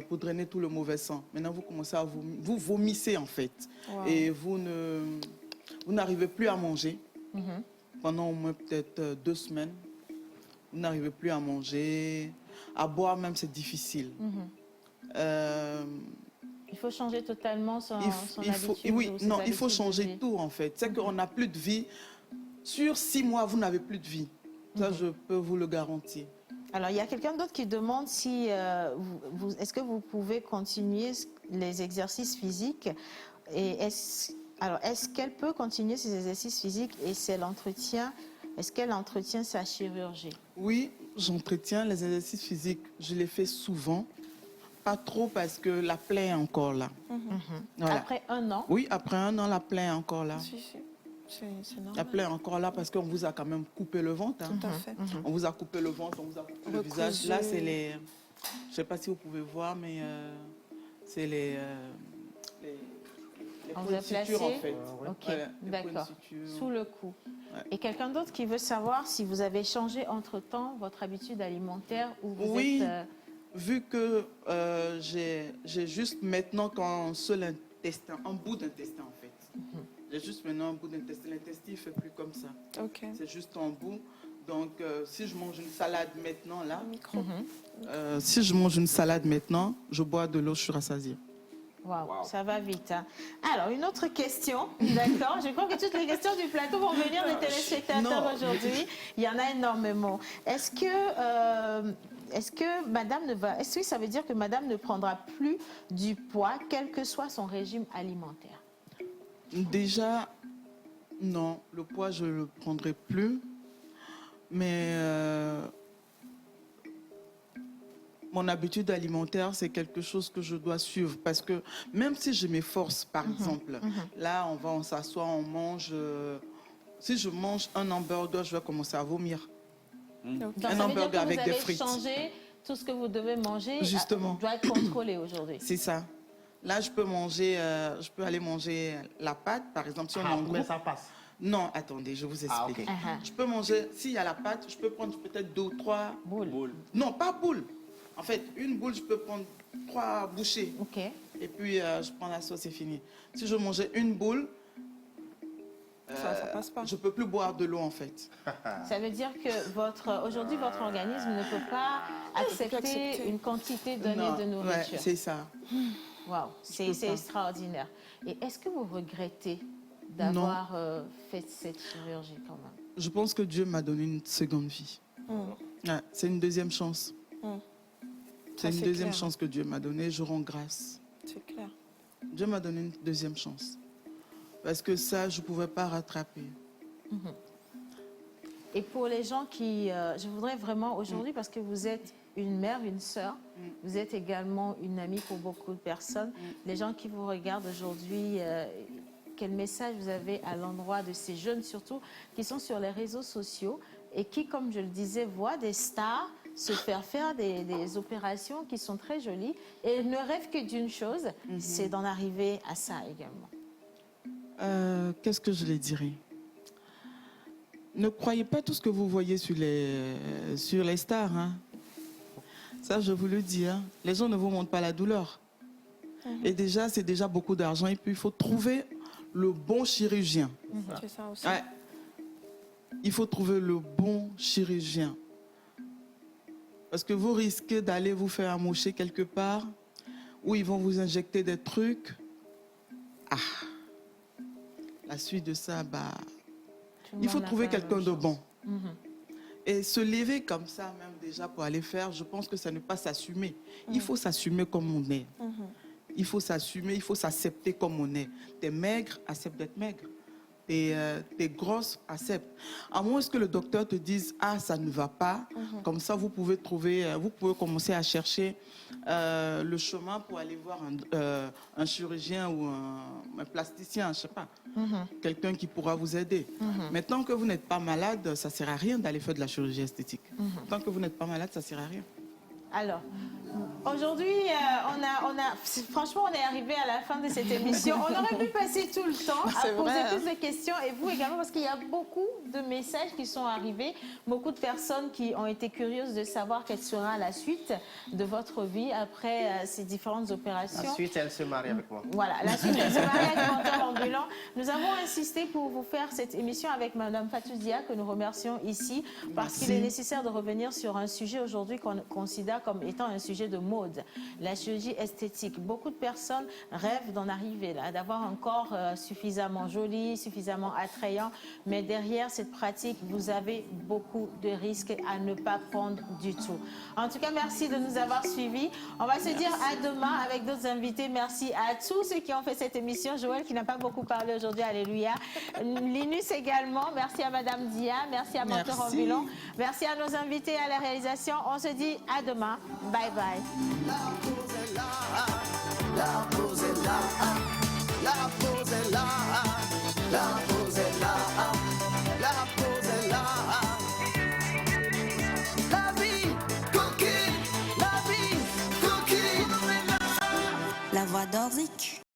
[SPEAKER 19] Pour drainer tout le mauvais sang. Maintenant, vous commencez à vomir. Vous vomissez, en fait.
[SPEAKER 4] Wow.
[SPEAKER 19] Et vous n'arrivez plus à manger. Pendant au moins peut-être 2 semaines. Vous n'arrivez plus à manger. À boire même, c'est difficile.
[SPEAKER 4] Il faut changer totalement son habitude.
[SPEAKER 19] Oui,
[SPEAKER 4] ou ses
[SPEAKER 19] non, il faut
[SPEAKER 4] habitudes de
[SPEAKER 19] changer
[SPEAKER 4] vie.
[SPEAKER 19] tout, en fait. C'est qu'on n'a plus de vie. Sur 6 mois, vous n'avez plus de vie. Ça, je peux vous le garantir.
[SPEAKER 4] Alors, il y a quelqu'un d'autre qui demande si est-ce que vous pouvez continuer les exercices physiques et est-ce qu'elle peut continuer ces exercices physiques et est-ce qu'elle entretient sa chirurgie?
[SPEAKER 19] Oui, j'entretiens les exercices physiques. Je les fais souvent. Pas trop parce que la plaie est encore là. Voilà.
[SPEAKER 4] Après 1 an?
[SPEAKER 19] Oui, après 1 an, la plaie est encore là.
[SPEAKER 6] Si, si. C'est normal.
[SPEAKER 19] La plaie est encore là parce qu'on vous a quand même coupé le ventre. Hein.
[SPEAKER 6] Tout à fait.
[SPEAKER 19] On vous a coupé le ventre, on vous a coupé le visage. Là, c'est les... Je ne sais pas si vous pouvez voir, mais c'est les
[SPEAKER 4] On
[SPEAKER 19] points
[SPEAKER 4] vous a
[SPEAKER 19] de suture,
[SPEAKER 4] placé?
[SPEAKER 19] en fait.
[SPEAKER 4] Ok,
[SPEAKER 19] Voilà, les points de
[SPEAKER 4] d'accord.
[SPEAKER 19] suture.
[SPEAKER 4] Sous le cou.
[SPEAKER 19] Ouais.
[SPEAKER 4] Et quelqu'un d'autre qui veut savoir si vous avez changé entre-temps votre habitude alimentaire ou vous
[SPEAKER 19] Oui,
[SPEAKER 4] êtes...
[SPEAKER 19] vu que j'ai juste maintenant qu'un seul intestin, un bout d'intestin en fait. J'ai juste maintenant un bout d'intestin. L'intestin ne fait plus comme ça. C'est juste un bout. Donc, si je mange une salade maintenant, là, si je mange une salade maintenant, je bois de l'eau, je suis rassasiée.
[SPEAKER 4] Wow, ça va vite. Hein. Alors, une autre question, d'accord? Je crois que toutes les questions du plateau vont venir des téléspectateurs aujourd'hui. Il y en a énormément. Est-ce que madame est-ce que ça veut dire que madame ne prendra plus du poids, quel que soit son régime alimentaire?
[SPEAKER 19] Déjà, non, le poids, je ne le prendrai plus. Mais mon habitude alimentaire, c'est quelque chose que je dois suivre. Parce que même si je m'efforce, par exemple, là, on s'assoit, on mange. Si je mange un hamburger, je vais commencer à vomir.
[SPEAKER 4] Donc,
[SPEAKER 19] Un
[SPEAKER 4] ça veut
[SPEAKER 19] hamburger
[SPEAKER 4] dire que
[SPEAKER 19] avec
[SPEAKER 4] vous
[SPEAKER 19] des
[SPEAKER 4] avez
[SPEAKER 19] frites.
[SPEAKER 4] changé tout ce que vous devez manger.
[SPEAKER 19] Justement.
[SPEAKER 4] Doit être contrôlé aujourd'hui.
[SPEAKER 19] C'est ça. Là, je peux aller manger la pâte, par exemple, si on est en groupe.
[SPEAKER 7] Mais ça passe.
[SPEAKER 19] Non, attendez, je vous explique.
[SPEAKER 7] ok.
[SPEAKER 19] Je peux manger, s'il y a la pâte, je peux prendre peut-être 2 ou 3
[SPEAKER 4] boules.
[SPEAKER 19] Non, pas boules. En fait, une boule, je peux prendre 3 bouchées.
[SPEAKER 4] Ok.
[SPEAKER 19] Et puis, je prends la sauce, c'est fini. Si je mangeais une boule,
[SPEAKER 6] ça passe pas.
[SPEAKER 19] Je ne peux plus boire de l'eau, en fait.
[SPEAKER 4] Ça veut dire que aujourd'hui, votre organisme ne peut pas accepter une quantité donnée
[SPEAKER 19] Non,
[SPEAKER 4] de nourriture.
[SPEAKER 19] ouais, c'est ça.
[SPEAKER 4] Waouh, c'est extraordinaire. Et est-ce que vous regrettez d'avoir fait cette chirurgie quand même?
[SPEAKER 19] Je pense que Dieu m'a donné une seconde vie. Ouais, c'est une deuxième chance. C'est une deuxième chance que Dieu m'a donnée. Je rends grâce.
[SPEAKER 6] C'est clair.
[SPEAKER 19] Dieu m'a donné une deuxième chance. Parce que ça, je ne pouvais pas rattraper.
[SPEAKER 4] Et pour les gens qui... je voudrais vraiment aujourd'hui, parce que vous êtes une mère, une sœur, vous êtes également une amie pour beaucoup de personnes. Les gens qui vous regardent aujourd'hui, quel message vous avez à l'endroit de ces jeunes, surtout, qui sont sur les réseaux sociaux et qui, comme je le disais, voient des stars se faire des opérations qui sont très jolies et elles ne rêvent que d'une chose, c'est d'en arriver à ça également.
[SPEAKER 19] Qu'est-ce que je les dirais? Ne croyez pas tout ce que vous voyez sur les stars. Hein. Ça, je vous le dis. Hein. Les gens ne vous montrent pas la douleur. Et déjà, c'est déjà beaucoup d'argent. Et puis, il faut trouver le bon chirurgien.
[SPEAKER 6] C'est ça aussi.
[SPEAKER 19] Ouais. Il faut trouver le bon chirurgien. Parce que vous risquez d'aller vous faire amocher quelque part où ils vont vous injecter des trucs. Ah. La suite de ça, il faut trouver quelqu'un de bon. Et se lever comme ça, même déjà pour aller faire, je pense que ça n'est pas s'assumer. Il faut s'assumer comme on est. Il faut s'assumer, il faut s'accepter comme on est. T'es maigre, accepte d'être maigre. T'es grosse, accepte. À moins que le docteur te dise « Ah, ça ne va pas », comme ça vous pouvez commencer à chercher le chemin pour aller voir un chirurgien ou un plasticien, je ne sais pas. Quelqu'un qui pourra vous aider. Mais tant que vous n'êtes pas malade, ça ne sert à rien d'aller faire de la chirurgie esthétique. Tant que vous n'êtes pas malade, ça ne sert à rien.
[SPEAKER 4] Alors, aujourd'hui, franchement, on est arrivé à la fin de cette émission. On aurait pu passer tout le temps à poser plus de questions, et vous également, parce qu'il y a beaucoup de messages qui sont arrivés, beaucoup de personnes qui ont été curieuses de savoir quelle sera la suite de votre vie après ces différentes opérations.
[SPEAKER 7] La suite, elle se marie avec moi.
[SPEAKER 4] Voilà, la suite, elle se marie avec Mentor Ambulant. Nous avons insisté pour vous faire cette émission avec Madame Fatou Dia, que nous remercions ici, parce qu'il est nécessaire de revenir sur un sujet aujourd'hui qu'on considère comme étant un sujet de mode, la chirurgie esthétique. Beaucoup de personnes rêvent d'en arriver là, d'avoir un corps suffisamment joli, suffisamment attrayant, mais derrière cette pratique, vous avez beaucoup de risques à ne pas prendre du tout. En tout cas, merci de nous avoir suivis. On va se dire à demain avec d'autres invités. Merci à tous ceux qui ont fait cette émission. Joël qui n'a pas beaucoup parlé aujourd'hui, alléluia. Linus également. Merci à Madame Dia. Merci à Mentor Ambulant. Merci à nos invités à la réalisation. On se dit à demain. Bye bye.
[SPEAKER 18] La pause est là, la pause est là, la pause est là, la pause est là, la pause est là. La vie coquine, la vie coquine.
[SPEAKER 20] La voix d'Orzik.